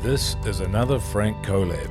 This is another Frank Collab.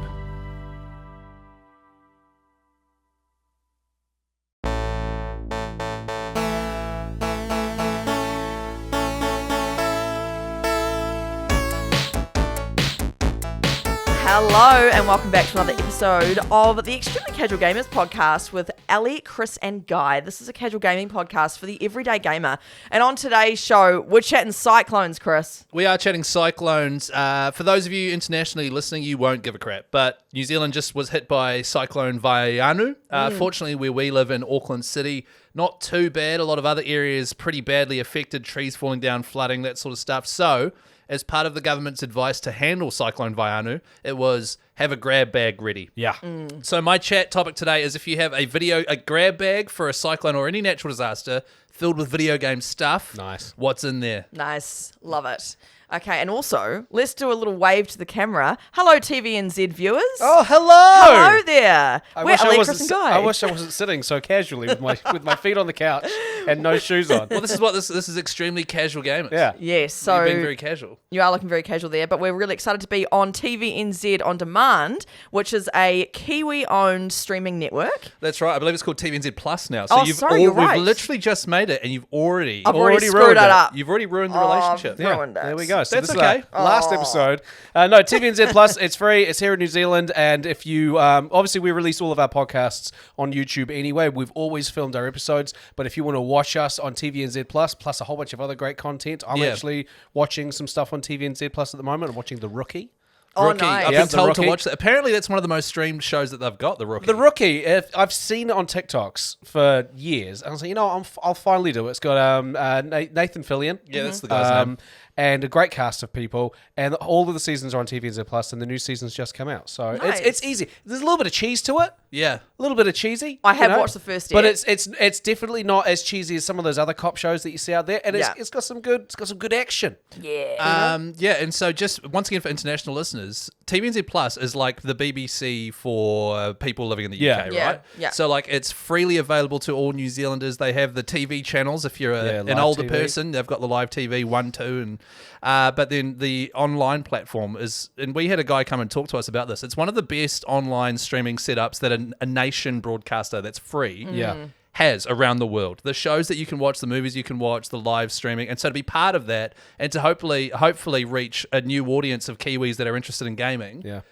Hello and welcome back to another episode of the Extremely Casual Gamers podcast with Ellie, Chris and Guy. This is a casual gaming podcast for the everyday gamer. And on today's show, we're chatting cyclones, Chris. We are chatting cyclones. For those of you internationally listening, you won't give a crap. But New Zealand just was hit by Cyclone Vaianu. Fortunately, where we live in Auckland City, not too bad. A lot of other areas pretty badly affected, trees falling down, flooding, that sort of stuff. So, as part of the government's advice to handle Cyclone Vaianu, it was have a grab bag ready. Yeah. So my chat topic today is if you have a grab bag for a cyclone or any natural disaster filled with video game stuff. Nice. What's in there? Nice. Love it. Okay, and also, let's do a little wave to the camera. Hello, TVNZ viewers. Oh, hello! Hello there. We're Ellie, Chris and Guy. I wish I wasn't sitting so casually with my feet on the couch and no shoes on. Well, this is extremely casual gamers. Yeah. Yes, so You're being very casual. you are looking very casual there, but we're really excited to be on TVNZ On Demand, which is a Kiwi-owned streaming network. That's right. I believe it's called TVNZ Plus now. So you're right. We've literally just made it, and you've already I've already screwed ruined it it. up. You've already ruined the relationship. I've ruined it. There we go. So That's this okay. is our last episode. No, TVNZ Plus, it's free. It's here in New Zealand. And if you, obviously we release all of our podcasts on YouTube anyway. We've always filmed our episodes. But if you want to watch us on TVNZ Plus a whole bunch of other great content, I'm actually watching some stuff on TVNZ Plus at the moment. I'm watching The Rookie. Oh, Rookie. nice. I've Yeah, been The told to Rookie. watch that. Apparently, that's one of the most streamed shows that they've got, The Rookie. The Rookie, I've seen it on TikToks for years. And I was like, I'll finally do it. It's got Nathan Fillion. Yeah, that's the guy's name. And a great cast of people. And all of the seasons are on TVNZ Plus, and the new season's just come out. So Nice. it's easy. There's a little bit of cheese to it. Yeah. A little bit of cheesy. I have watched the first but ep. it's definitely not as cheesy as some of those other cop shows that you see out there. And Yeah. it's got some good action. Yeah. Yeah, and so just once again for international listeners, TVNZ Plus is like the BBC for people living in the UK, Yeah. right? Yeah. So like it's freely available to all New Zealanders. They have the TV channels. If you're an live older TV. person, they've got the live TV 1, 2, and but then the online platform is. And we had a guy come and talk to us about this. It's one of the best online streaming setups that a nation broadcaster that's free. Yeah. Has around the world. The shows that you can watch, the movies you can watch, the live streaming. And so to be part of that and to hopefully reach a new audience of Kiwis that are interested in gaming. Yeah.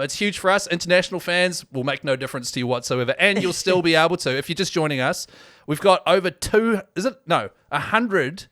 It's huge for us. International fans will make no difference to you whatsoever. And you'll still be able to. If you're just joining us, we've got over 100,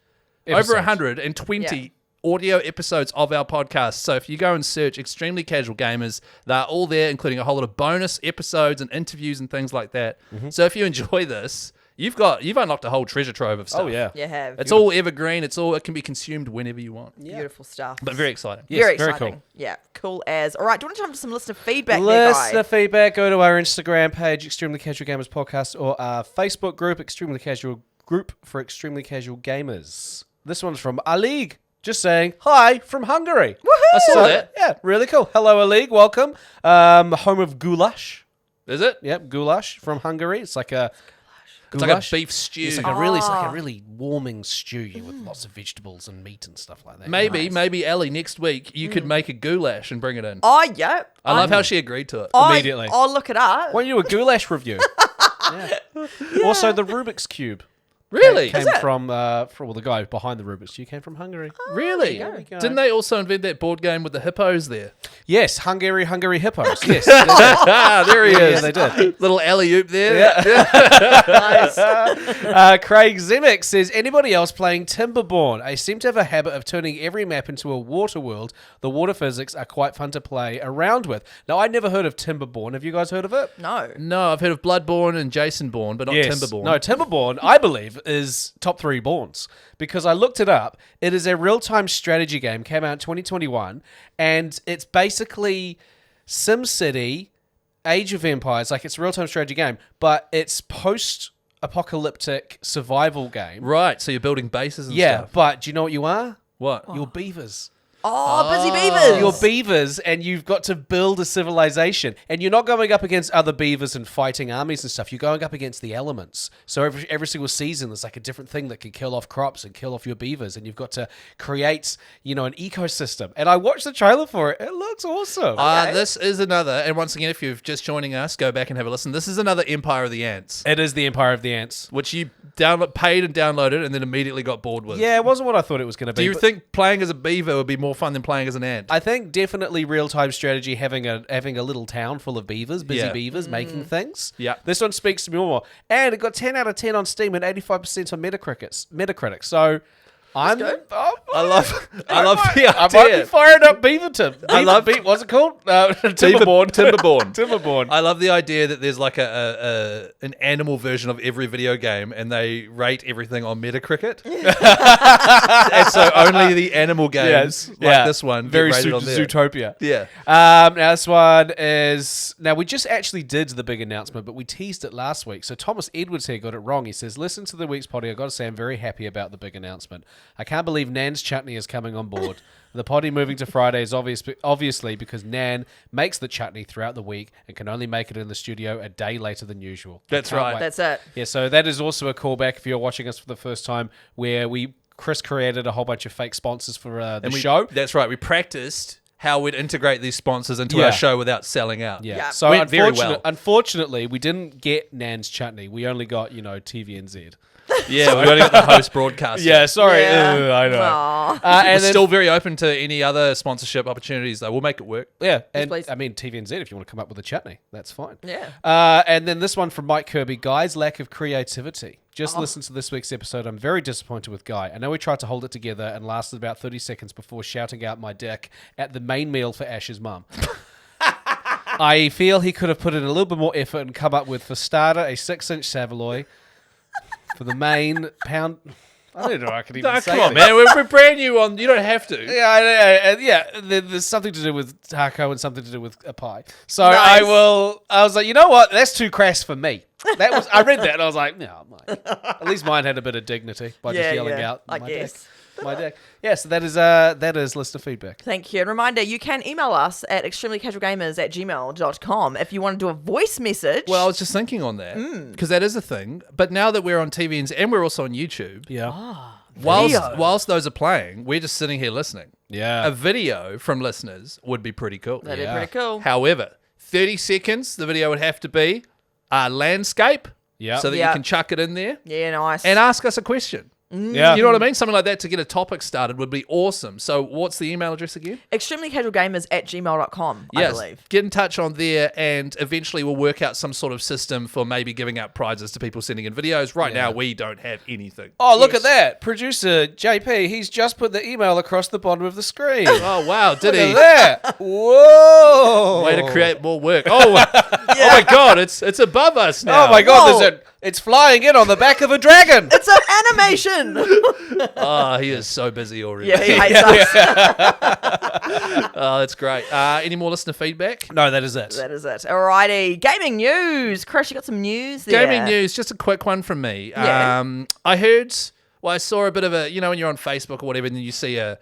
over 120 Yeah. audio episodes of our podcast. So if you go and search Extremely Casual Gamers, they're all there, including a whole lot of bonus episodes and interviews and things like that. So if you enjoy this, you've unlocked a whole treasure trove of stuff. Oh, yeah. You have. It's all evergreen. It can be consumed whenever you want. Beautiful stuff. But very exciting. Yes, very very exciting. cool. Yeah, cool as. All right, do you want to jump to some listener feedback there, Guy? Listener feedback, go to our Instagram page, Extremely Casual Gamers Podcast, or our Facebook group, Extremely Casual Group for Extremely Casual Gamers. This one's from Alig, just saying hi from Hungary. I saw that. Yeah, really cool. Hello, Alig, welcome. Home of goulash. Is it? Yep, goulash from Hungary. It's like a It's like a beef stew. It's like a really warming stew with lots of vegetables and meat and stuff like that. Maybe Ellie, next week you could make a goulash and bring it in. Oh, yeah. I love how she agreed to it. Immediately. I'll look it up. Why don't you do a goulash review? Yeah. Also, the Rubik's Cube. Really? Came from the guy behind the Rubik's Cube came from Hungary. Really? There we go. Didn't they also invent that board game with the hippos there? Yes, Hungary hippos. Yes. There he is. Yeah, they did. Little alley-oop there. Nice. Craig Zemek says, anybody else playing Timberborn? I seem to have a habit of turning every map into a water world. The water physics are quite fun to play around with. Now, I'd never heard of Timberborn. Have you guys heard of it? No. No, I've heard of Bloodborne and Jasonborn, but not Timberborn. No, Timberborn, I believe, is top 3 Borns because I looked it up. It is a real-time strategy game, came out in 2021, and it's basically SimCity, Age of Empires, like it's a real-time strategy game, but it's post-apocalyptic survival game. Right, so you're building bases and Yeah, stuff. but do you know what you are? What? You're beavers. Oh, busy beavers. You're beavers, and you've got to build a civilization. And you're not going up against other beavers and fighting armies and stuff. You're going up against the elements. So every single season, there's like a different thing that can kill off crops and kill off your beavers. And you've got to create, an ecosystem. And I watched the trailer for it. It looks awesome. This is another, and once again, if you're just joining us, go back and have a listen. This is another Empire of the Ants. It is the Empire of the Ants. Which you paid and downloaded and then immediately got bored with. Yeah, it wasn't what I thought it was going to be. Do you think playing as a beaver would be more fun than playing as an ant? I think definitely real-time strategy, having a little town full of beavers, busy beavers, making things. Yeah. This one speaks to me more. And it got 10 out of 10 on Steam and 85% on Metacritic. So I love the I might idea. be firing up Beaverton. What's it called? Timberborn. Timberborn. I love the idea that there's like an animal version of every video game, and they rate everything on Metacritic. And so only the animal games this one very get rated on there. Zootopia. Yeah. Now this one is we just actually did the big announcement, but we teased it last week. So Thomas Edwards here got it wrong. He says, "Listen to the week's potty. I got to say, I'm very happy about the big announcement. I can't believe Nan's Chutney is coming on board. The potty moving to Friday is obviously because Nan makes the chutney throughout the week and can only make it in the studio a day later than usual." That's right. Wait. That's it. Yeah, so that is also a callback if you're watching us for the first time, where Chris created a whole bunch of fake sponsors for the show. That's right. We practiced how we'd integrate these sponsors into our show without selling out. Yeah. So went very well. Unfortunately, we didn't get Nan's Chutney. We only got, TVNZ. Yeah, we only got the host broadcaster. Yeah, sorry. Yeah. I know. And we're still very open to any other sponsorship opportunities, though. We'll make it work. Yeah, and please. I mean TVNZ, if you want to come up with a chutney, that's fine. Yeah. And then this one from Mike Kirby, Guy's lack of creativity. Just listen to this week's episode. I'm very disappointed with Guy. I know he tried to hold it together and lasted about 30 seconds before shouting out my dick at the main meal for Ash's mum. I feel he could have put in a little bit more effort and come up with, for starter, a 6-inch Savoy. For the main pound... I don't know I can even say come on, anything. man. We're brand new on... You don't have to. Yeah, there's something to do with taco and something to do with a pie. So Nice. I was like, you know what? That's too crass for me. I read that and I was like, no, Mike. At least mine had a bit of dignity by just yelling out. I my guess. Dick. My dick. Yeah, so that is listener feedback. Thank you. And reminder, you can email us at extremelycasualgamers@gmail.com if you want to do a voice message. Well, I was just thinking on that, because that is a thing. But now that we're on TVNs and we're also on YouTube, whilst those are playing, we're just sitting here listening. Yeah. A video from listeners would be pretty cool. That'd be pretty cool. However, 30 seconds, the video would have to be landscape, so that you can chuck it in there Yeah, nice. and ask us a question. Yeah. You know what I mean? Something like that to get a topic started would be awesome. So what's the email address again? extremelycasualgamers@gmail.com, I believe. Get in touch on there, and eventually we'll work out some sort of system for maybe giving out prizes to people sending in videos. Right now, we don't have anything. Oh, look at that. Producer JP, he's just put the email across the bottom of the screen. Oh, wow. Did he? Look at that. Whoa. Way to create more work. Oh my God. It's above us now. Oh my God, Whoa. it's flying in on the back of a dragon. It's an animation. Oh, he is so busy already. Yeah, he hates us. Oh, that's great. Any more listener feedback? No, that is it. That is it. Alrighty. Gaming news. Chris, you got some news there. Gaming news, just a quick one from me. Yeah. I saw a bit of a, when you're on Facebook or whatever, and then you see a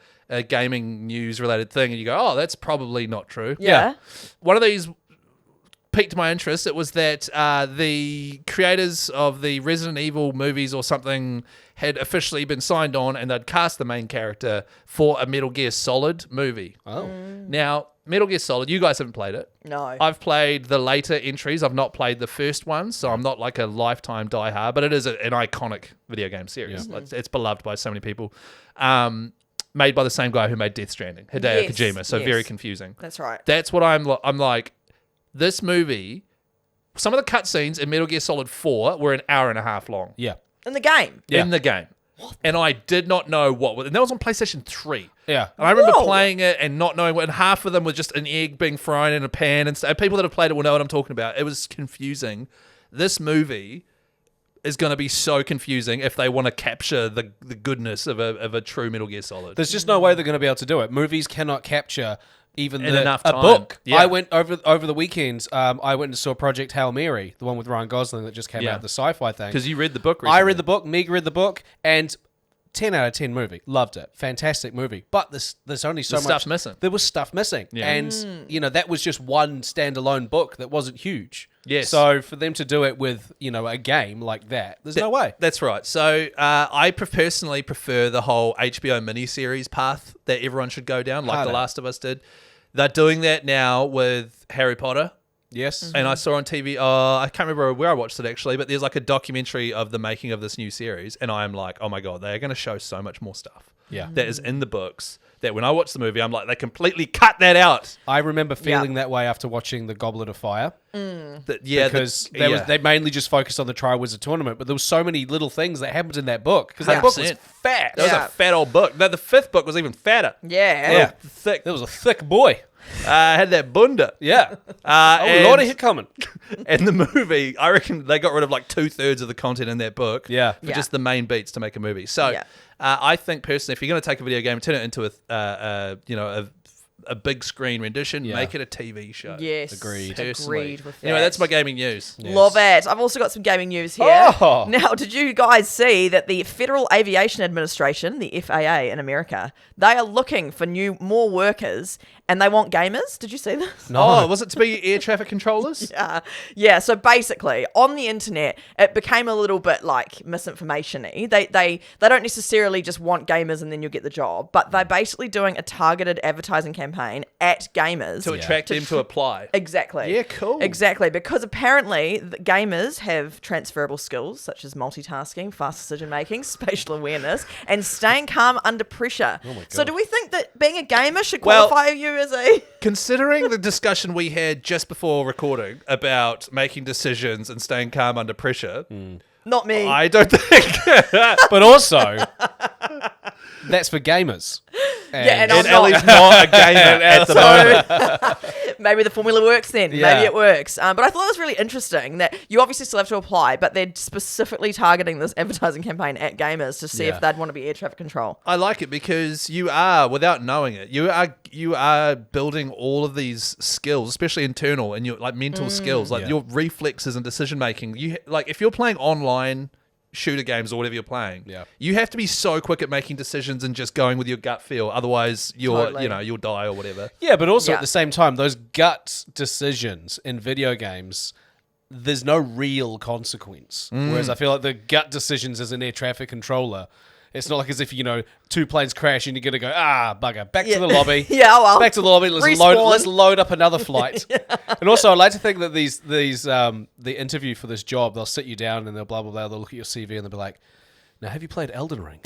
gaming news related thing and you go, oh, that's probably not true. Yeah. One of these piqued my interest. It was that the creators of the Resident Evil movies or something had officially been signed on, and they'd cast the main character for a Metal Gear Solid movie. Oh. Now, Metal Gear Solid, you guys haven't played it. No. I've played the later entries. I've not played the first one, so I'm not like a lifetime diehard, but it is an iconic video game series. Mm-hmm. It's beloved by so many people. Made by the same guy who made Death Stranding, Hideo Yes, Kojima, so yes. very confusing. That's right. That's what I'm like, this movie, some of the cutscenes in Metal Gear Solid 4 were an hour and a half long. Yeah. In the game. In the game. And I did not know what was, and that was on PlayStation 3. Yeah. And I remember Whoa. playing it and not knowing what, and half of them was just an egg being thrown in a pan, and people that have played it will know what I'm talking about. It was confusing. This movie is going to be so confusing if they want to capture the goodness of a true Metal Gear Solid. There's just no way they're going to be able to do it. Movies cannot capture even In enough a time. book. Yeah. I went over the weekends. I went and saw Project Hail Mary, the one with Ryan Gosling that just came out, the sci-fi thing. Because you read the book recently. I read the book. Meg read the book, and 10 out of 10 movie. Loved it. Fantastic movie. But there's only so much stuff's missing. There was stuff missing. Yeah. And, that was just one standalone book that wasn't huge. Yes. So for them to do it with, a game like that, there's no way. That's right. So I personally prefer the whole HBO miniseries path that everyone should go down, like Harder. The Last of Us did. They're doing that now with Harry Potter. Yes. And I saw on TV, I can't remember where I watched it actually, but there's like a documentary of the making of this new series. And I am like, oh my God, they're going to show so much more stuff that is in the books that when I watch the movie, I'm like, they completely cut that out. I remember feeling that way after watching The Goblet of Fire. Because they mainly just focused on the Triwizard Tournament, but there was so many little things that happened in that book because that book was 100%. fat. That was a fat old book. The fifth book was even fatter. Yeah. Thick. That was a thick boy. Had that bunda. Yeah. And, a lot of hit coming. And the movie, I reckon they got rid of like 2/3 of the content in that book. Yeah. For just the main beats to make a movie. So I think personally, if you're going to take a video game and turn it into a big screen rendition, make it a TV show. Yes. Agreed. Agreed with that. Anyway, that's my gaming news. Yes. Love it. I've also got some gaming news here. Oh. Now, did you guys see that the Federal Aviation Administration, the FAA in America, they are looking for more workers and they want gamers? Did you see this? No. Oh, was it to be air traffic controllers? Yeah, so basically, on the internet, it became a little bit like misinformation-y. They don't necessarily just want gamers and then you'll get the job, but they're basically doing a targeted advertising campaign at gamers. To attract them to apply. Exactly. Yeah, cool. Exactly, because apparently the gamers have transferable skills such as multitasking, fast decision-making, spatial awareness, and staying calm under pressure. Oh my God. So do we think that being a gamer should qualify you as a... Considering the discussion we had just before recording about making decisions and staying calm under pressure, Not me. I don't think. But also, that's for gamers. And And I'm Ellie's not a gamer at the moment. Maybe the formula works then. Yeah. Maybe it works. But I thought it was really interesting that you obviously still have to apply, but they're specifically targeting this advertising campaign at gamers to see if they'd want to be air traffic control. I like it because you are, without knowing it, you are building all of these skills, especially internal and your like mental skills, like your reflexes and decision making. You like if you're playing online shooter games or whatever you're playing, you have to be so quick at making decisions and just going with your gut feel. Otherwise, you'll die or whatever. Yeah, but also at the same time, those gut decisions in video games, there's no real consequence. Whereas I feel like the gut decisions as an air traffic controller, it's not like as if, two planes crash and you're going to go, bugger, back to the lobby. Back to the lobby. Let's load up another flight. And also, I like to think that the interview for this job, they'll sit you down and they'll blah, blah, blah. They'll look at your CV and they'll be like, now, have you played Elden Ring?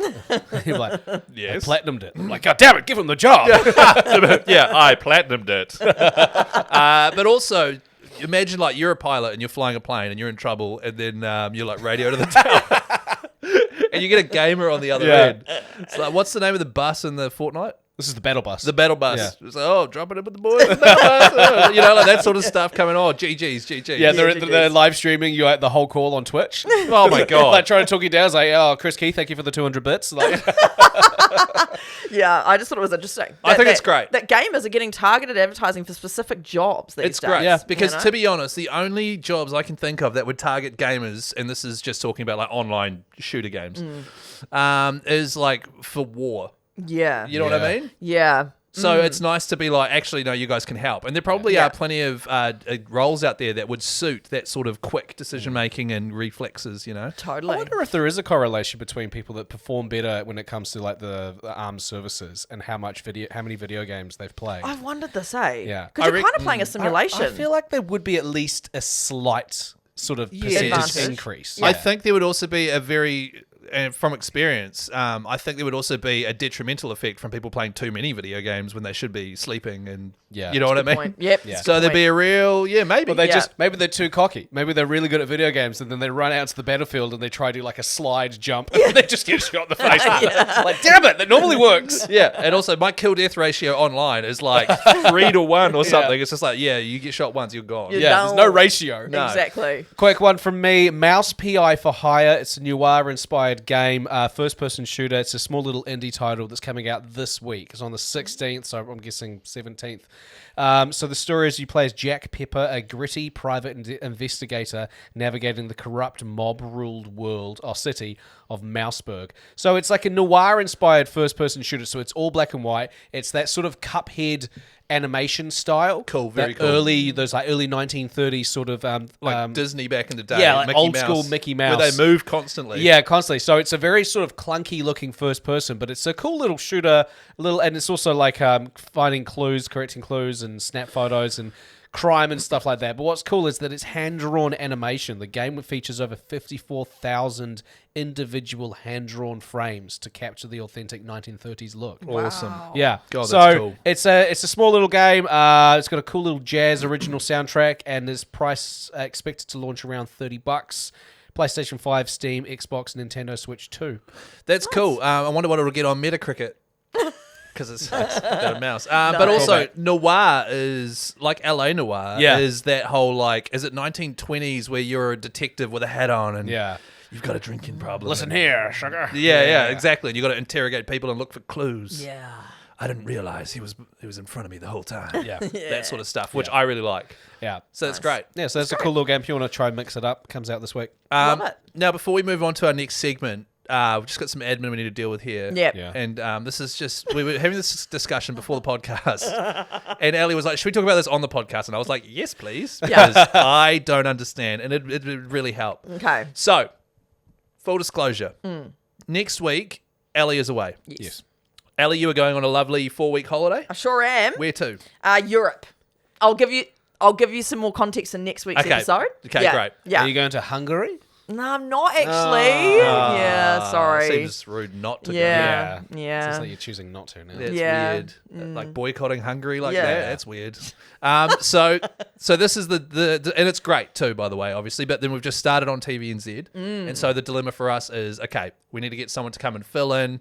You're like, yes. I platinumed it. I'm like, God damn it, give him the job. Yeah, I platinumed it. But also, imagine like you're a pilot and you're flying a plane and you're in trouble and then you're like radio to the tower. And you get a gamer on the other end. It's like, what's the name of the bus in the Fortnite? This is the battle bus. The battle bus. Yeah. It's like, drop it in with the boys. The battle bus. Like that sort of stuff coming on. GG's. Yeah, they're live streaming you the whole call on Twitch. Oh my God. Like trying to talk you down. It's like, Chris Key, thank you for the 200 bits. Like, Yeah, I just thought it was interesting. I think it's great. That gamers are getting targeted advertising for specific jobs these It's days. great. Yeah. Because to be honest, the only jobs I can think of that would target gamers, and this is just talking about like online shooter games, is like for war. Yeah. You know what I mean? Yeah. So it's nice to be like, actually, no, you guys can help. And there probably are plenty of roles out there that would suit that sort of quick decision-making and reflexes, Totally. I wonder if there is a correlation between people that perform better when it comes to like the armed services and how many video games they've played. I've wondered this, eh? Yeah. Because you're kind of playing a simulation. I feel like there would be at least a slight sort of percentage Advantage. increase. I think there would also be a very, and from experience, I think there would also be a detrimental effect from people playing too many video games when they should be sleeping and, you know what I mean? Point. Yep. Yeah. So there'd be a real, maybe. Well, maybe they're too cocky. Maybe they're really good at video games, and then they run out to the battlefield and they try to do like a slide jump, and they just get shot in the face. Like, damn it, that normally works. Yeah, and also my kill-death ratio online is like 3-1 or something. It's just like, you get shot once, you're gone. You Yeah, there's no ratio. No. Exactly. Quick one from me. Mouse PI for Hire. It's a noir-inspired inspired game, first-person shooter. It's a small little indie title that's coming out this week. It's on the 16th, so I'm guessing 17th. So the story is you play as Jack Pepper, a gritty private investigator navigating the corrupt mob-ruled city of Mouseburg. So it's like a noir-inspired first-person shooter. So it's all black and white. It's that sort of Cuphead animation style. Cool, very cool. Early 1930s sort of like Disney back in the day. Yeah, like Mickey old Mouse, school Mickey Mouse. Where they move constantly. Yeah, constantly. So it's a very sort of clunky looking first person, but it's a cool little shooter. And it's also like finding clues, correcting clues, and snap photos and crime and stuff like that. But what's cool is that it's hand-drawn animation. The game features over 54,000 individual hand-drawn frames to capture the authentic 1930s look. Awesome. Yeah. God, that's so cool. it's a small little game. It's got a cool little jazz original soundtrack, and its price expected to launch around $30. PlayStation 5, Steam, Xbox, Nintendo Switch 2. That's cool. I wonder what it'll get on Metacritic. Because it's about a mouse. But also, noir is, like LA noir, is that whole, like, is it 1920s where you're a detective with a hat on and you've got a drinking problem. Listen here, sugar. Yeah, exactly. And you've got to interrogate people and look for clues. Yeah. I didn't realize he was in front of me the whole time. Yeah. That sort of stuff, which I really like. Yeah. So that's great. Yeah, so that's a cool little game. If you want to try and mix it up, comes out this week. Love it. Now, before we move on to our next segment, we've just got some admin we need to deal with here. Yep. Yeah. And this is just, we were having this discussion before the podcast. And Ellie was like, should we talk about this on the podcast? And I was like, yes, please. Because I don't understand. And it would really help. Okay. So, full disclosure. Next week, Ellie is away. Yes. Ellie, you are going on a lovely 4-week holiday. I sure am. Where to? Europe. I'll give you some more context in next week's episode. Okay, great. Yeah. Are you going to Hungary? No, I'm not actually. Yeah, sorry. Seems rude not to Yeah. go. Yeah. Seems like you're choosing not to now. That's Yeah. weird. Like boycotting Hungary like Yeah. that. That's weird. So this is the and it's great too, by the way, obviously. But then we've just started on TVNZ, and so the dilemma for us is okay. We need to get someone to come and fill in.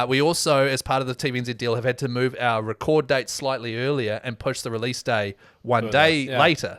We also, as part of the TVNZ deal, have had to move our record date slightly earlier and push the release day one day later.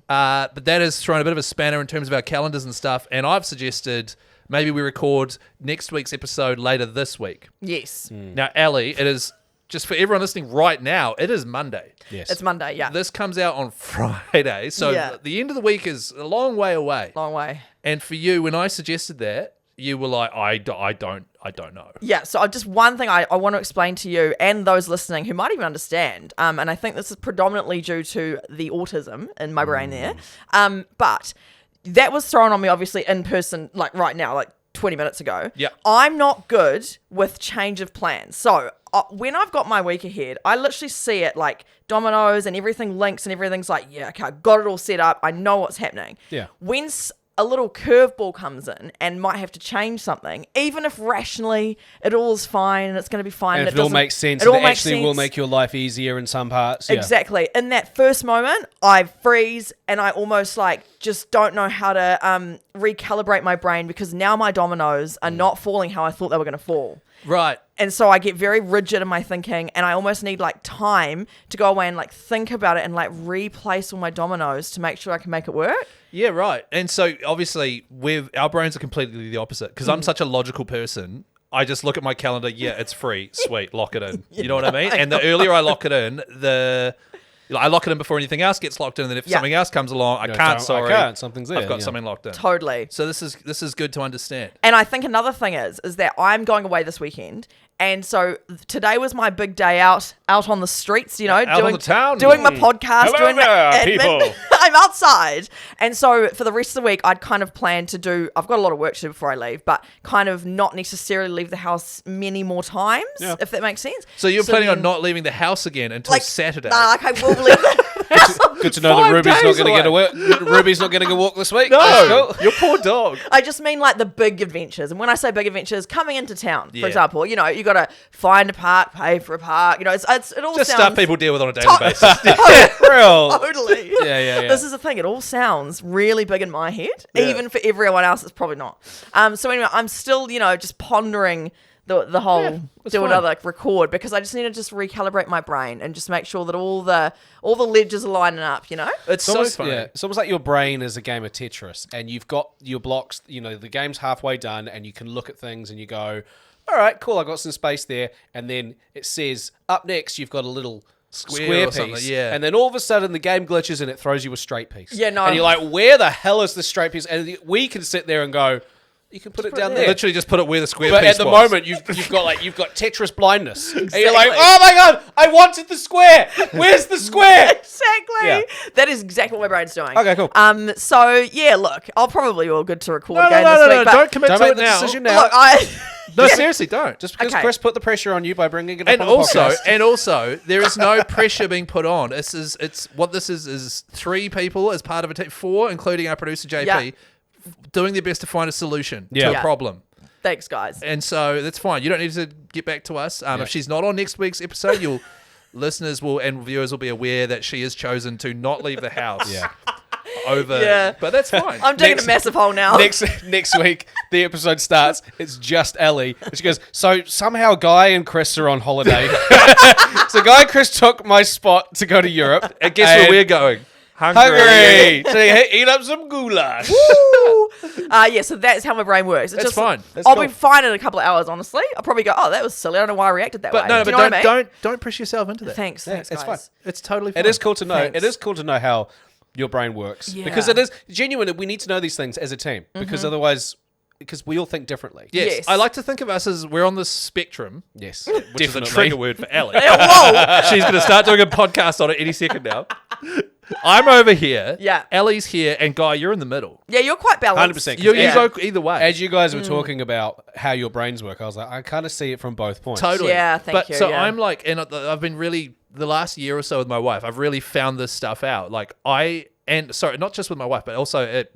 But that has thrown a bit of a spanner in terms of our calendars and stuff. And I've suggested maybe we record next week's episode later this week. Yes. Now, Ellie, it is, just for everyone listening right now, it is Monday. Yes. It's Monday, yeah. This comes out on Friday. So Yeah. the end of the week is a long way away. Long way. And for you, when I suggested that, you were like, I don't know. Yeah, so just one thing I want to explain to you and those listening who might even understand, and I think this is predominantly due to the autism in my brain there, but that was thrown on me obviously in person, like right now, like 20 minutes ago. Yeah. I'm not good with change of plans. So when I've got my week ahead, I literally see it like dominoes and everything links and everything's like, yeah, okay, I got it all set up. I know what's happening. Yeah. When a little curveball comes in and might have to change something, even if rationally it all is fine and it's going to be fine. And if it all makes sense, it all it makes actually will sense. make your life easier in some parts. Yeah. Exactly. In that first moment, I freeze and I almost like just don't know how to recalibrate my brain because now my dominoes are not falling how I thought they were going to fall. Right. And so I get very rigid in my thinking and I almost need like time to go away and like think about it and like replace all my dominoes to make sure I can make it work. Yeah, right. And so obviously our brains are completely the opposite because I'm such a logical person. I just look at my calendar. Yeah, it's free. Sweet. Lock it in. You know what I mean? And the earlier I lock it in, I lock it in before anything else gets locked in. And then if something else comes along, I can't. Something's there. I've got something locked in. Totally. So this is good to understand. And I think another thing is that I'm going away this weekend. And so today was my big day out on the streets, you know, Out on the town. doing my podcast, Hello doing there, my admin. people. I'm outside. And so for the rest of the week, I'd kind of planned to do, I've got a lot of work to do before I leave, but kind of not necessarily leave the house many more times, if that makes sense. So you're planning on then, not leaving the house again until Saturday? Nah, okay, we'll leave the Good to know that 5 Ruby's not days going to get a work. Ruby's not getting a walk this week. That's cool. Your poor dog. I just mean like the big adventures. And when I say big adventures, coming into town, Yeah. for example, you know, you got to find a park, pay for a park. You know, it all Just sounds... stuff people deal with on a daily basis. Real. Totally. Yeah. This is the thing. It all sounds really big in my head. Even for everyone else, it's probably not. So anyway, I'm still, you know, just pondering the whole that's do fine. another record, because I just need to just recalibrate my brain and just make sure that all the ledges are lining up, you know? It's so funny. Yeah, it's almost like your brain is a game of Tetris, and you've got your blocks. You know, the game's halfway done, and you can look at things and you go, "All right, cool, I got some space there." And then it says, "Up next, you've got a little square or something, piece." yeah. And then all of a sudden, the game glitches and it throws you a straight piece. Yeah, no. And you're like, "Where the hell is the straight piece?" And we can sit there and go, "You can put it down there." Literally just put it where the square But piece at the was. moment, you've got Tetris blindness, and you're like, "Oh my god, I wanted the square. Where's the square?" Exactly. Yeah. That is exactly what my brain's doing. Okay, cool. So yeah, look, I'll probably all good to record No, again no, this no, week. no, but don't commit Don't to make it the now. decision now. Look, I No, seriously, don't. Just because Okay. Chris put the pressure on you by bringing it up And on the podcast. also, there is no pressure being put on. This is 3 people as part of a team, 4, including our producer JP, Yeah. doing their best to find a solution Yeah. to Yeah. a problem. thanks, guys. And so that's fine. You don't need to get back to us. If she's not on next week's episode, listeners and viewers will be aware that she has chosen to not leave the house. Yeah. Over. Yeah. But that's fine. I'm digging a massive hole now. Next week, the episode starts. It's just Ellie. And she goes, "So somehow Guy and Chris are on holiday. So Guy and Chris took my spot to go to Europe. And guess where we're going? Hungry. So you eat up some goulash." Woo! Yeah, so that's how my brain works. It's That's just, fine. That's I'll cool. be fine in a couple of hours, honestly. I'll probably go, "Oh, that was silly. I don't know why I reacted that But way." no, Do but you know what I mean? don't push yourself into that. Thanks, Yeah, thanks, it's guys. fine. It's totally fine. It is cool to know. Thanks. It is cool to know how your brain works. Yeah. Because it is genuine. We need to know these things as a team. Because otherwise, because we all think differently. Yes. Yes. I like to think of us as we're on the spectrum, Yes. which is a trigger word for Ellie. Whoa! She's going to start doing a podcast on it any second now. I'm over here. Yeah. Ellie's here, and Guy, you're in the middle. Yeah, you're quite balanced. 100%. You Yeah. go either way. As you guys were talking about how your brains work, I was like, I kind of see it from both points. Totally. Yeah, thank you, So yeah. I'm like, and I've been really, the last year or so with my wife, I've really found this stuff out. Like not just with my wife, but also at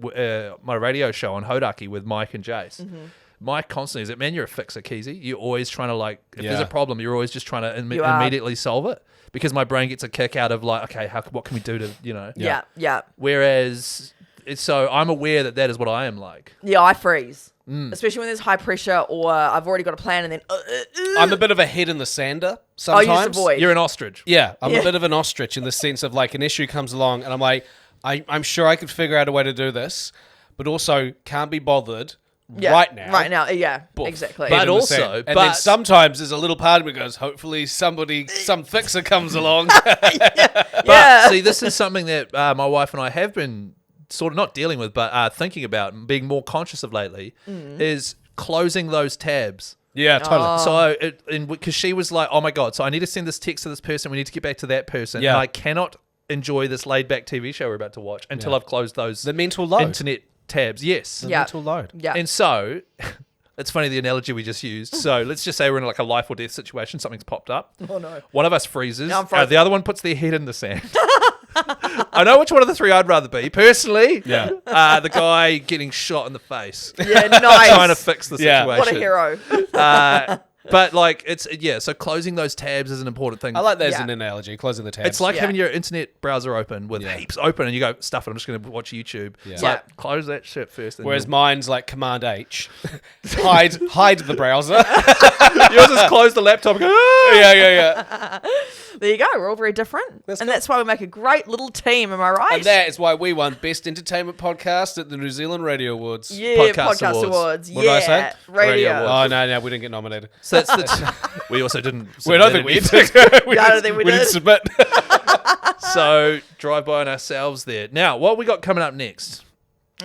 my radio show on Hodaki with Mike and Jace. Mm-hmm. Mike constantly is, man, you're a fixer, Keezy. You're always trying to if there's Yeah. a problem, you're always just trying to You are. immediately solve it. Because my brain gets a kick out of okay, what can we do to, Yeah, yeah. Whereas, so I'm aware that is what I am like. Yeah, I freeze. Mm. Especially when there's high pressure or I've already got a plan and then... I'm a bit of a head in the sander Oh, sometimes. you just avoid. You're an ostrich. Yeah, I'm Yeah. a bit of an ostrich in the sense of an issue comes along and I'm like, I'm sure I could figure out a way to do this, but also can't be bothered Yeah, right now. Right now, yeah, Boof. exactly. But Head in the also- sand. and but- then sometimes there's a little part of me goes, hopefully some fixer comes along. But yeah. see, this is something that my wife and I have been sort of not dealing with, but thinking about and being more conscious of lately is closing those tabs. Yeah, totally. So, because she was like, "Oh my god!" So I need to send this text to this person. We need to get back to that person. Yeah. And I cannot enjoy this laid-back TV show we're about to watch until I've closed those The mental load. internet tabs. Yes. Yeah. Mental load. Yeah. And so, it's funny the analogy we just used. So let's just say we're in a life or death situation. Something's popped up. Oh, no. One of us freezes. No, I'm frozen. The other one puts their head in the sand. I know which one of the 3 I'd rather be. Personally, the guy getting shot in the face. Yeah, nice. Trying to fix the Yeah. situation. What a hero. But so closing those tabs is an important thing. I like that as Yeah. an analogy, closing the tabs. It's like Yeah. having your internet browser open with heaps open and you go, stuff it, I'm just going to watch YouTube. It's Yeah. like, close that shit first. Whereas mine's like Command H. hide the browser. yours is close the laptop and go, "Ah!" yeah. There you go. We're all very different. That's why we make a great little team, am I right? And that is why we won Best Entertainment Podcast at the New Zealand Radio Awards. yeah, Podcast Podcast Awards. Awards. What did I Yeah, say? radio. Radio Awards. Oh, no, we didn't get nominated. So that's the we also didn't. We don't think we submit did. Yeah, I don't think we didn't did. submit. So drive by on ourselves there. Now, what we got coming up next?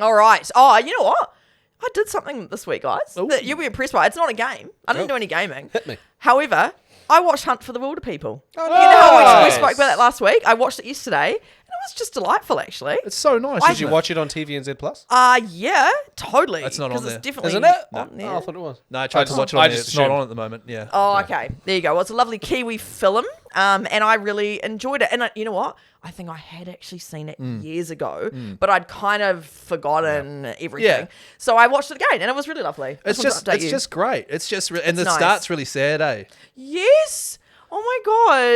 All right. Oh, you know what? I did something this week, guys, Ooh. that you'll be impressed by. It's not a game. I didn't do any gaming. Hit me. However, I watched Hunt for the Wilder People. Oh, You know how we nice. spoke about that last week? I watched it yesterday, and it was just delightful, actually. It's so nice. Did you watch it on TVNZ Plus? Yeah, totally. It's not on 'Cause it's there. definitely Isn't it? on there. Oh, I thought it was. No, I tried to watch it on there. It's not on at the moment. Yeah. Oh, okay. There you go. Well, it's a lovely Kiwi film, and I really enjoyed it. And you know what? I think I had actually seen it years ago, but I'd kind of forgotten everything. Yeah. So I watched it again, and it was really lovely. It's Just wanted to update it's you. just great. It's just and the nice. start's really sad, eh? Yes. Oh my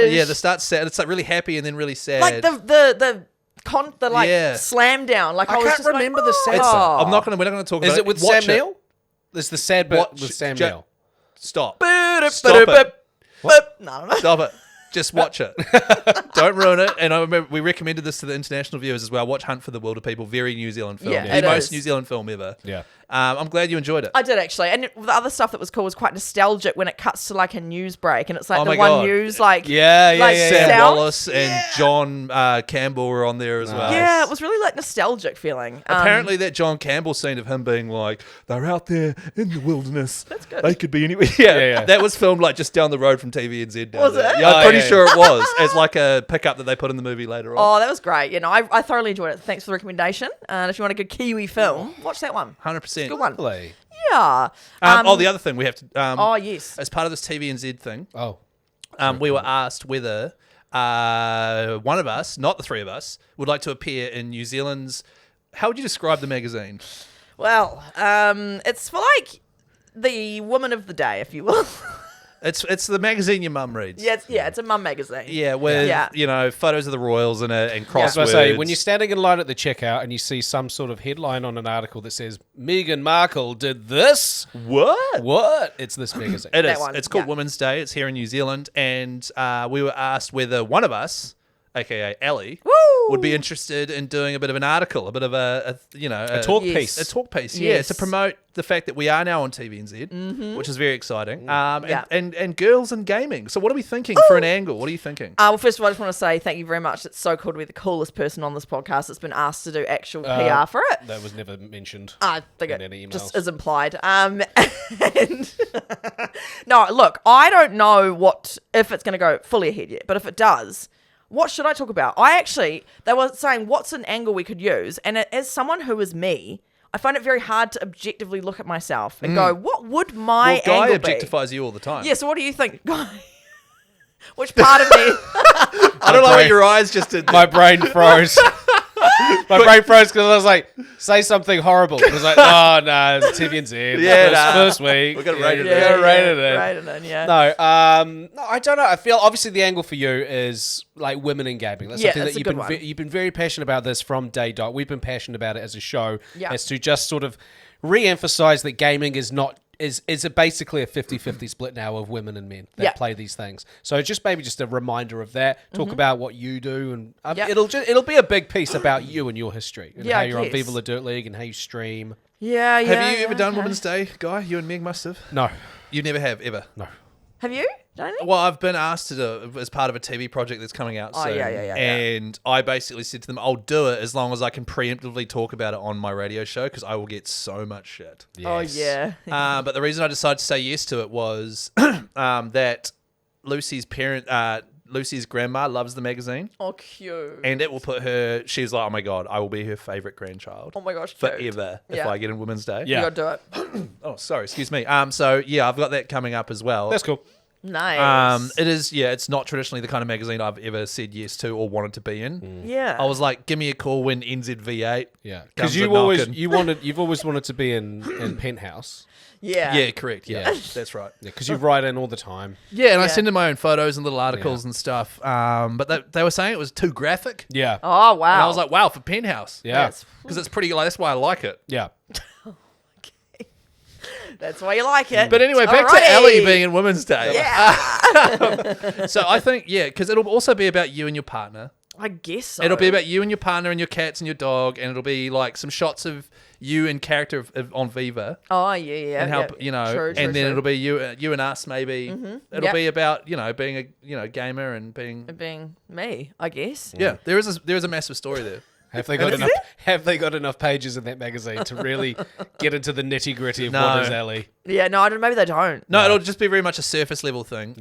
gosh. Yeah, the start's sad. It's like really happy and then really sad. like the Yeah. slam down. Like I, was can't just remember like, the sad oh. song. We're not going to talk about Is it. it with Watch Sam Neill? There's the sad bit Watch with Sam Ja- Neill. Stop. Stop Stop it. No. Stop it. Just watch it. Don't ruin it. And I remember we recommended this to the international viewers as well. Watch Hunt for the Wilder People. Very New Zealand film. Yeah, the it most is. New Zealand film ever. Yeah. I'm glad you enjoyed it. I did actually, and the other stuff that was cool was quite nostalgic when it cuts to like a news break, and it's like Oh the my one God. news like Yeah. Sam sound. Wallace and John Campbell were on there as well. Yeah, it was really like nostalgic feeling. Apparently, that John Campbell scene of him being like, they're out there in the wilderness. That's good. They could be anywhere. Yeah, Yeah. That was filmed like just down the road from TVNZ. Down Was there. it? Yeah, I'm Oh, pretty yeah. sure it was. As like a pickup that they put in the movie later on. Oh, that was great. You know, I thoroughly enjoyed it. Thanks for the recommendation. And if you want a good Kiwi film, watch that one. 100%. Good one. Lovely. Yeah. The other thing we have to. Oh, yes. As part of this TVNZ thing, Oh. we were asked whether one of us, not the three of us, would like to appear in New Zealand's. How would you describe the magazine? Well, it's for like the woman of the day, if you will. It's the magazine your mum reads. It's a mum magazine. Yeah, with photos of the royals and crosswords. That's what I say. When you're standing in line at the checkout and you see some sort of headline on an article that says Meghan Markle did this, what? It's this magazine. It That is. one, It's called yeah. Women's Day. It's here in New Zealand, and we were asked whether one of us, aka Ellie, Woo! would be interested in doing a bit of an article, a bit of a talk Yes. piece. A talk piece, Yes. to promote the fact that we are now on TVNZ, which is very exciting. Yeah. And girls and gaming. So what are we thinking for an angle? What are you thinking? Well, first of all, I just want to say thank you very much. It's so cool to be the coolest person on this podcast that's been asked to do actual PR for it. That was never mentioned. I think in it any emails. just is implied. And no, look, I don't know if it's going to go fully ahead yet, but if it does, what should I talk about? They were saying what's an angle we could use, and as someone who is me, I find it very hard to objectively look at myself and go, what would my Guy angle be? objectifies you all the time. Yeah, so what do you think, Guy? Which part of me? I don't know what your eyes just did. My brain froze. My brain froze because I was like, say something horrible. It was like, no, it's TVNZ. Yeah, first week. We're gonna rate it in. Yeah, rate it in. Rate it in, yeah. No, I don't know. I feel obviously the angle for you is like women in gaming. That's Yeah, something that's that a good one. you've been very passionate about this from day dot. We've been passionate about it as a show, Yeah. as to just sort of re-emphasize that gaming is not is basically a 50-50 split now of women and men that Yeah. play these things. So just maybe just a reminder of that. Talk about what you do, and Yeah. it'll be a big piece about you and your history and Yeah, how I you're on guess. Viva La Dirt League and how you stream. Yeah. Have you ever done okay. Women's Day, Guy? You and Meg must have. No, You never have, ever. no. Have you? Don't you? Well, I've been asked to do it as part of a TV project that's coming out Oh, soon. yeah. And I basically said to them, I'll do it as long as I can preemptively talk about it on my radio show because I will get so much shit. Oh, Yes. yeah. But the reason I decided to say yes to it was that Lucy's grandma loves the magazine. Oh, cute. And it will put her, she's like, oh my God, I will be her favorite grandchild Oh, my gosh. Cute. forever if Yeah. I get in Women's Day. Yeah. You gotta do it. Oh, sorry, excuse me. So yeah, I've got that coming up as well. That's cool. Nice. It is, it's not traditionally the kind of magazine I've ever said yes to or wanted to be in. Yeah. I was like, give me a call when NZV8. Yeah, comes because a you've knocking. always wanted to be in Penthouse. yeah. Yeah, correct. Yeah, Yeah. that's right. Yeah, because you write in all the time. Yeah, and I Yeah. send in my own photos and little articles and stuff. But they were saying it was too graphic. Yeah, Oh, wow. And I was like, wow, for Penthouse. yeah, That's, Because it's pretty, that's why I like it. yeah. that's why you like it. But anyway, back Alrighty. to Ellie being in Women's Day. Yeah. So I think, because it'll also be about you and your partner. I guess so. It'll be about you and your partner and your cats and your dog, and it'll be like some shots of you in character on Viva. Oh, yeah. And help, True, and then true. it'll be you and us maybe. It'll Yep. be about being a gamer and being. Being me, I guess. Yeah, there is a massive story there. Have they got enough? Have they got enough pages in that magazine to really get into the nitty gritty of No. what is Ellie? Yeah, no, I don't. Maybe they don't. No, it'll just be very much a surface level thing.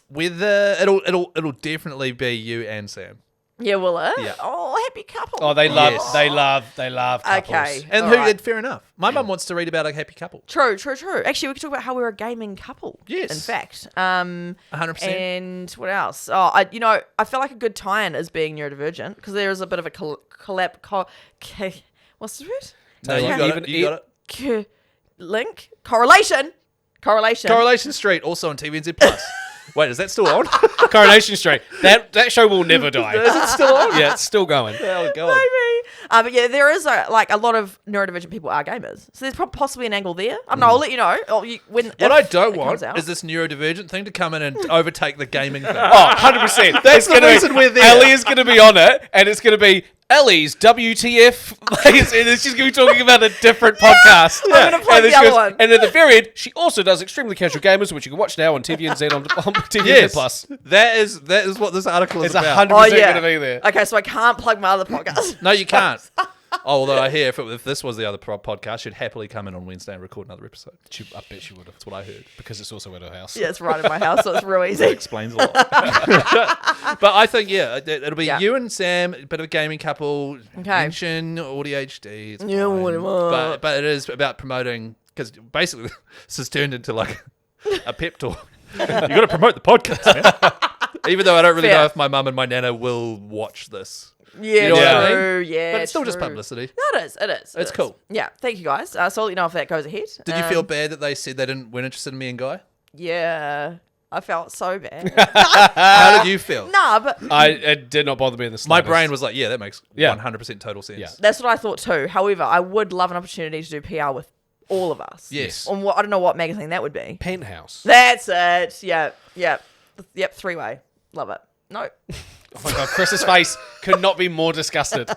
With it'll definitely be you and Sam. Yeah, will it? Yeah. Oh, happy couple. Oh, they love, Yes. they love couples. Okay. And Alright. fair enough. My mum wants to read about a happy couple. True. Actually, we could talk about how we're a gaming couple. Yes. In fact. 100%. And what else? Oh, I feel like a good tie-in is being neurodivergent because there is a bit of a what's the word? No, you Like, got even it. You got it. Link? Correlation. Coronation Street, also on TVNZ Plus. Wait, is that still on? Coronation Street. That show will never die. Is it still on? Yeah, it's still going. Oh, God. Maybe. But yeah, there is a lot of neurodivergent people are gamers, so there's possibly an angle there. I don't know. I'll let you know. What I don't it want comes out. is this neurodivergent thing to come in and overtake the gaming thing. Oh, 100%. That's the reason we're there. Ellie is going to be on it, and it's going to be Ellie's WTF. And she's going to be talking about a different podcast. I'm gonna plug And then the she other goes- one. And at the very end, she also does Extremely Casual Gamers, which you can watch now on TVNZ on TVNZ Yes, Plus. that is what this article is It's about. 100% Oh yeah. going to be there. Okay, so I can't plug my other podcast. No, you can't. Although I hear if this was the other podcast, she'd happily come in on Wednesday and record another episode. I bet she would have. That's what I heard. Because it's also at her house. Yeah, it's right in my house, so it's real easy. Explains a lot. But I think, it'll be Yeah. you and Sam, a bit of a gaming couple. Okay. Mention ADHD. It's Yeah, fine. whatever. But it is about promoting, because basically this has turned into like a pep talk. You got to promote the podcast, man. Even though I don't really Fair. know if my mum and my nana will watch this. Yeah, You know what I true. Yeah, But it's still just true. publicity. No, it is. It is. It's cool. Yeah, thank you guys. So I'll let you know if that goes ahead. Did you feel bad that they said they weren't interested in me and Guy? Yeah, I felt so bad. How did you feel? Nah, but It did not bother me in the My slightest. brain was like, yeah, that makes Yeah. 100% total sense. Yeah. that's what I thought too. However, I would love an opportunity to do PR with all of us. Yes. On what I don't know what magazine that would be. Penthouse. That's it. Yep. 3-way. Love it. No. Oh my God, Chris's face could not be more disgusted.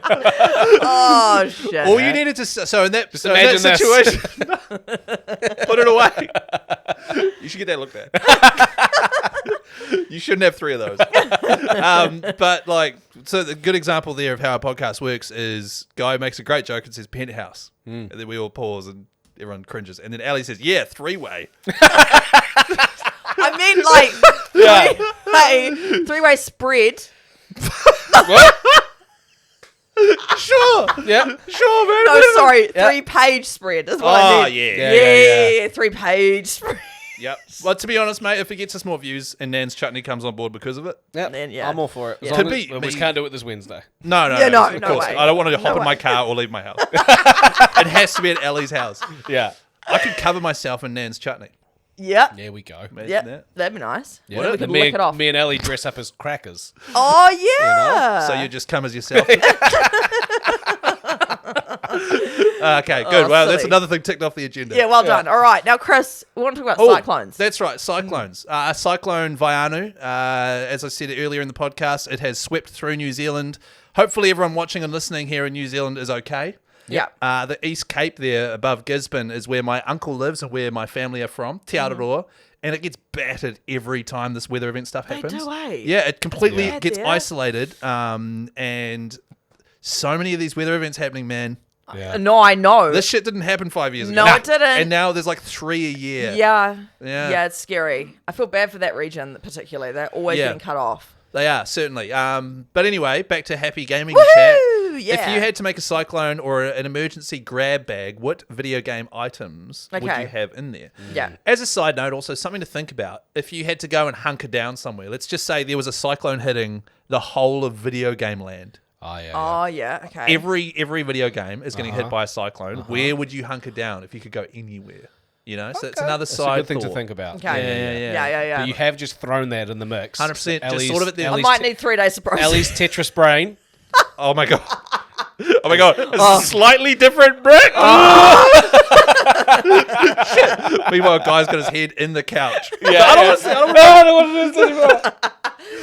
Oh shit. All you needed to so in that imagine this. situation, put it away. You should get that looked at. You shouldn't have 3 of those. But like, so the good example there of how a podcast works is Guy makes a great joke and says penthouse, and then we all pause and everyone cringes, and then Ali says, "Yeah, 3-way." I mean, like, three-way spread. What? Sure, Yeah. sure, man. No, sorry, 3-page spread is what I Oh meant. yeah. Yeah, 3-page spread. Yep. Well, to be honest, mate, if it gets us more views and Nan's Chutney comes on board because of it, Yep. Then, yeah. I'm all for it. As Yeah. long Could as- be we me. just can't do it this Wednesday. no, Yeah, no, of no course. way. I don't want to hop No in my way. car or leave my house. It has to be at Ellie's house. Yeah. I could cover myself in Nan's chutney. Yep. There we go. Imagine Yep. that. That'd be nice. Yeah. We And could me, lick it off. me and Ellie dress up as crackers. Oh, yeah. So you just come as yourself. Okay, good. Oh, Well, that's silly. another thing ticked off the agenda. Yeah, well done. All right. Now, Chris, we want to talk about Oh, cyclones. That's right, cyclones. Cyclone Vaianu, as I said earlier in the podcast, it has swept through New Zealand. Hopefully everyone watching and listening here in New Zealand is okay. Yeah. The East Cape there above Gisborne is where my uncle lives and where my family are from, Te Aroha, and it gets battered every time this weather event stuff They happens. do, eh? Yeah, it completely Yeah. gets Yeah. isolated, and so many of these weather events happening, man. Yeah. No, I know. This shit didn't happen 5 years No, ago. it didn't. And now there's like 3 a year. Yeah. Yeah. Yeah, it's scary. I feel bad for that region particularly. They're always Yeah. getting cut off. They are, certainly. But anyway, back to happy gaming Woohoo! chat. Yeah. If you had to make a cyclone or an emergency grab bag, what video game items would Okay. you have in there? Yeah. As a side note, also something to think about. If you had to go and hunker down somewhere, let's just say there was a cyclone hitting the whole of video game land. Oh, yeah. Oh, yeah. Okay. Every video game is getting hit by a cyclone. Where would you hunker down if you could go anywhere? You know, so it's another That's a side good thing to thought. think about. Okay. Yeah. Yeah. But you have just thrown that in the mix. 100%, just Ellie's- thought of it there. I Ellie's might te- need 3 days to process. Ellie's Tetris brain. Oh my god. Oh my god. It's a slightly different brick. Shit. Meanwhile, guy's got his head in the couch. Yeah, I don't want to do this anymore.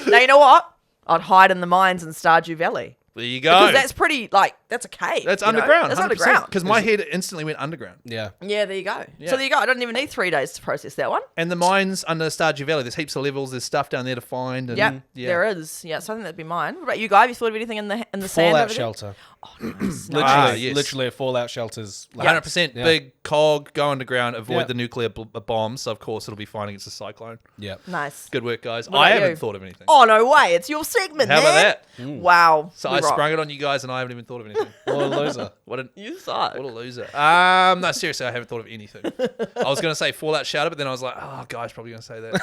Now, you know what? I'd hide in the mines in Stardew Valley. There you go. Because that's pretty, that's a cave. That's you know? underground. That's underground. Because my head instantly went underground. Yeah. Yeah, there you go. Yeah. So there you go. I don't even need 3 days to process that one. And the mines under Stardew Valley, there's heaps of levels, there's stuff down there to find. And, Yeah, there is. Yeah, so I think that'd be mine. What about you, Guy? Have you thought of anything in the sand Fallout over there? shelter. Nice. yes. Literally a fallout shelter's. Like, 100% Yeah. big cog, go underground, avoid Yeah. the nuclear bombs. So, of course, it'll be fine against a cyclone. Yeah. Nice. Good work, guys. What I about haven't you? thought of anything. Oh, no way. It's your segment, How about man. that? Wow. So We I rock. sprung it on you guys and I haven't even thought of anything. What a loser. What a You suck. What a loser. No, seriously, I haven't thought of anything. I was going to say Fallout Shelter, but then I was like, oh, guy's probably going to say that.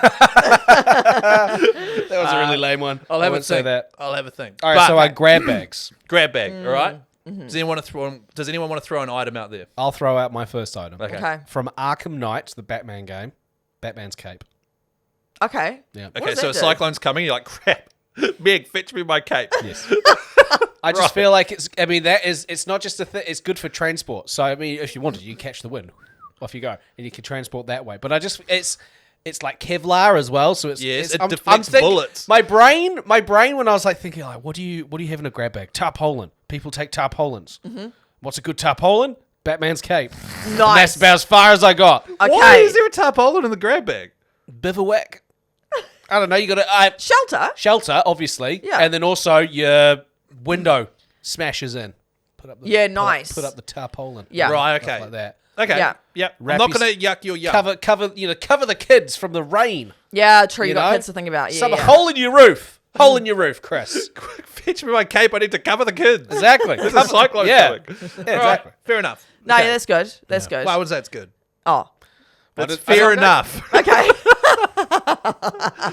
That was a really lame one. I'll I have a won't say think. that. I'll have a think. All right, But so I grab bags. grab bag, all right? Does anyone want to throw an item out there? I'll throw out my first item. Okay. Okay. From Arkham Knight, the Batman game, Batman's cape. Okay. Yeah. What Okay, does so that a do? cyclone's coming, you're like, crap. Meg, fetch me my cape. Yes. I just feel like it's not just it's good for transport. So, I mean, if you wanted, you catch the wind. Off you go. And you can transport that way. But it's like Kevlar as well. So Yes, it it deflects bullets. My brain, when I was like thinking, like, what do you have in a grab bag? Tarpaulin. People take tarpaulins. Mm-hmm. What's a good tarpaulin? Batman's cape. Nice. And that's about as far as I got. Okay. Why is there a tarpaulin in the grab bag? Bivouac. I don't know. You got to Shelter. obviously. Yeah. And then also your window smashes in. Put up the, Yeah, nice. Put up the tarpaulin. Yeah. Right, Stuff okay. like that. Okay. Yeah. Yep. I'm Wrap not your- going to yuck your yuck. Cover the kids from the rain. Yeah, true. You You got know? kids to think about. Yeah, Some yeah. hole in your roof. Hole in your roof, Chris. Fetch me my cape. I need to cover the kids. Exactly. There's a cyclone Yeah. coming. Yeah, Right, exactly. fair enough. No, Okay. yeah, that's good. That's good. Well, I would say it's good. Oh, That's I fair don't know. enough. okay.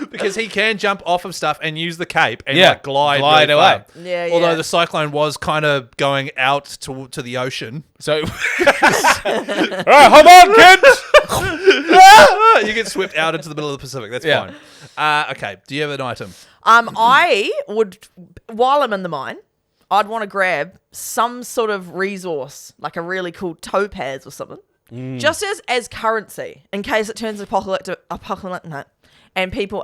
Because he can jump off of stuff and use the cape and Yeah, like glide glide really away. far. Yeah, Although yeah. the cyclone was kind of going out to the ocean. So, all right, hold on, kids. You get swept out into the middle of the Pacific. That's Yeah. fine. Okay. Do you have an item? I would, while I'm in the mine, I'd want to grab some sort of resource, like a really cool topaz or something, just as currency in case it turns apocalyptic, and people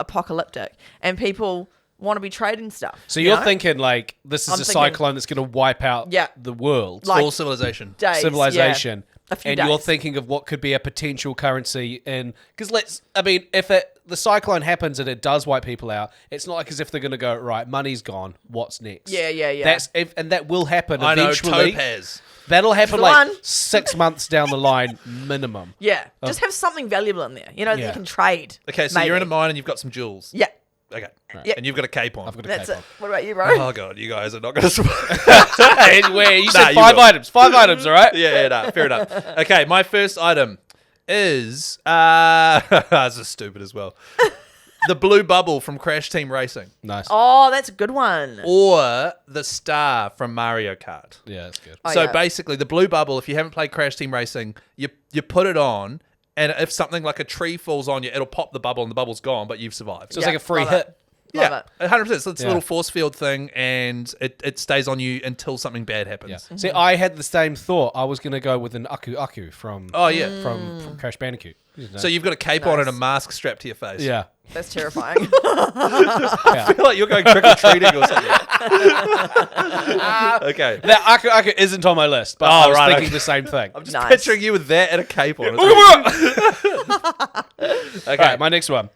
want to be trading stuff. So you you're know? thinking like this is I'm a thinking- cyclone that's going to wipe out Yeah. the world, Like- All civilization. Days, civilization, yeah. A few and days. you're thinking of what could be a potential currency in because if the cyclone happens and it does wipe people out, it's not like as if they're going to go right. Money's gone. What's next? Yeah. And that will happen I know, eventually. topaz. That'll happen The like one. 6 months down the line minimum. Yeah, just have something valuable in there, that Yeah. you can trade. Okay, so maybe. you're in a mine and you've got some jewels. Yeah, Okay. Yeah. And you've got a cape on. I've got a that's cape it. What about you, bro? Oh, God. You guys are not going to survive. on. Where you said you five will. items. 5 items, all right? Yeah, no, fair enough. Okay, my first item is this is stupid as well. The blue bubble from Crash Team Racing, Nice. Oh, that's a good one. or the star from Mario Kart. Yeah, that's good. Oh, So yeah. basically, the blue bubble. If you haven't played Crash Team Racing, you put it on, and if something like a tree falls on you, it'll pop the bubble, and the bubble's gone, but you've survived. So it's Yeah, like a free love hit. it. Love Yeah, it. 100%. So it's a Yeah. little force field thing, and it stays on you until something bad Yeah. happens. See, I had the same thought. I was going to go with an Aku from Oh yeah. from Crash Bandicoot. So you've got a cape on and a Nice. mask strapped to your face. yeah. That's terrifying. I feel like you're going trick or treating or something. Okay. That Aku isn't on my list, but Oh, I was right, thinking okay. the same thing. I'm just Nice. picturing you with that and a cape on. Okay. All right, my next one.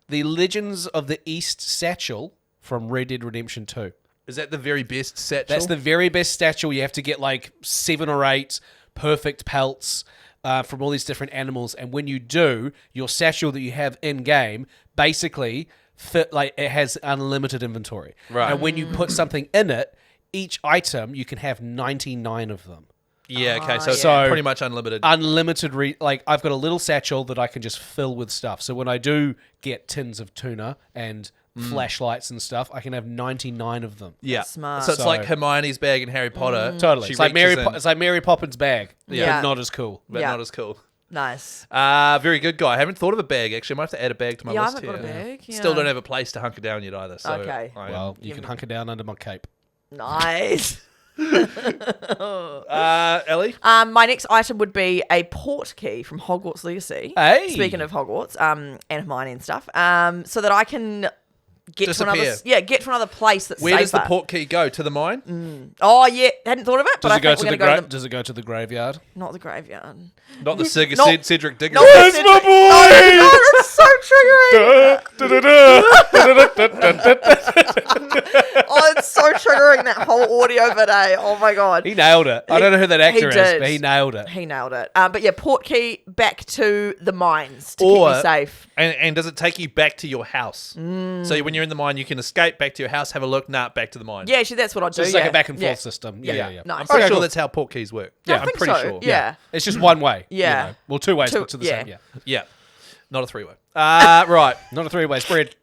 The Legends of the East Satchel from Red Dead Redemption 2. Is that the very best satchel? That's the very best satchel. You have to get like 7 or 8 perfect pelts from all these different animals. And when you do, your satchel that you have in game basically it has unlimited inventory. Right. And when you put something in it, each item you can have 99 of them. Yeah, okay. So it's yeah. pretty much unlimited. Unlimited, I've got a little satchel that I can just fill with stuff. So when I do get tins of tuna and flashlights and stuff, I can have 99 of them. yeah. Smart. So it's So- like Hermione's bag in Harry Potter. Totally. She It's like reaches in, it's like Mary Poppins' bag, Yeah. but not as cool. but Yeah. not as cool. Nice. Very good, guy. I haven't thought of a bag, actually. I might have to add a bag to my Yeah, I list haven't here. got a bag. Yeah. Still don't have a place to hunker down yet either. So Okay. Well, you can hunker down under my cape. Nice. Ellie? My next item would be a port key from Hogwarts Legacy. Hey. Speaking of Hogwarts, and Hermione and stuff, so that I can get to Disappear. another place that's Where safer. does the port key go? To the mine? Oh yeah, hadn't thought of it, but I think we're going to go to the, Does it go to the graveyard? not the graveyard. Not the No. Cedric Diggory. No, that's my boy. No, that's so triggering. Oh, it's so triggering, that whole audio video. Oh my god. He nailed it. I don't know who that actor is, did. but he nailed it. He nailed it. But yeah, port key back to the mines to keep Or- me safe. And does it take you back to your house? So when you're in the mine, you can escape back to your house, have a look, back to the mine. Yeah, actually, that's what I do. So it's like yeah. a back and forth Yeah. system. Yeah. Yeah. Nice. I'm pretty Okay, sure cool. that's how port keys work. I I'm think pretty so. sure. Yeah. It's just one way. Yeah. Well, 2 ways, Two- but to the yeah. same. Yeah. Yeah. Not a three-way. Right. Not a 3-way spread.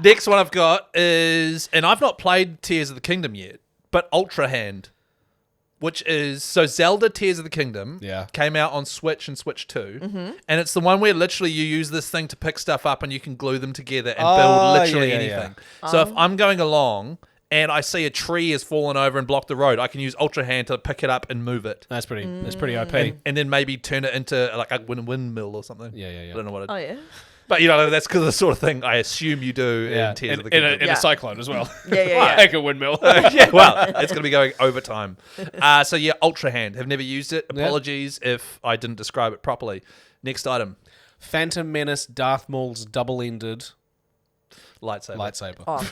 Next one I've got is, and I've not played Tears of the Kingdom yet, but Ultra Hand. which is so Zelda Tears of the Kingdom came out on Switch and Switch 2. And it's the one where literally you use this thing to pick stuff up and you can glue them together and build literally anything. So if I'm going along and I see a tree has fallen over and blocked the road, I can use Ultra Hand to pick it up and move it. That's pretty OP. And then maybe turn it into like a windmill or something. Yeah. I don't know what it is. Oh, yeah. But, that's because of the sort of thing I assume you do in Tears of the Kingdom. In a cyclone as well. Yeah. Like a windmill. Well, it's going to be going over time. So, Ultra Hand. Have never used it. Apologies if I didn't describe it properly. Next item. Phantom Menace Darth Maul's double-ended Lightsaber. Oh.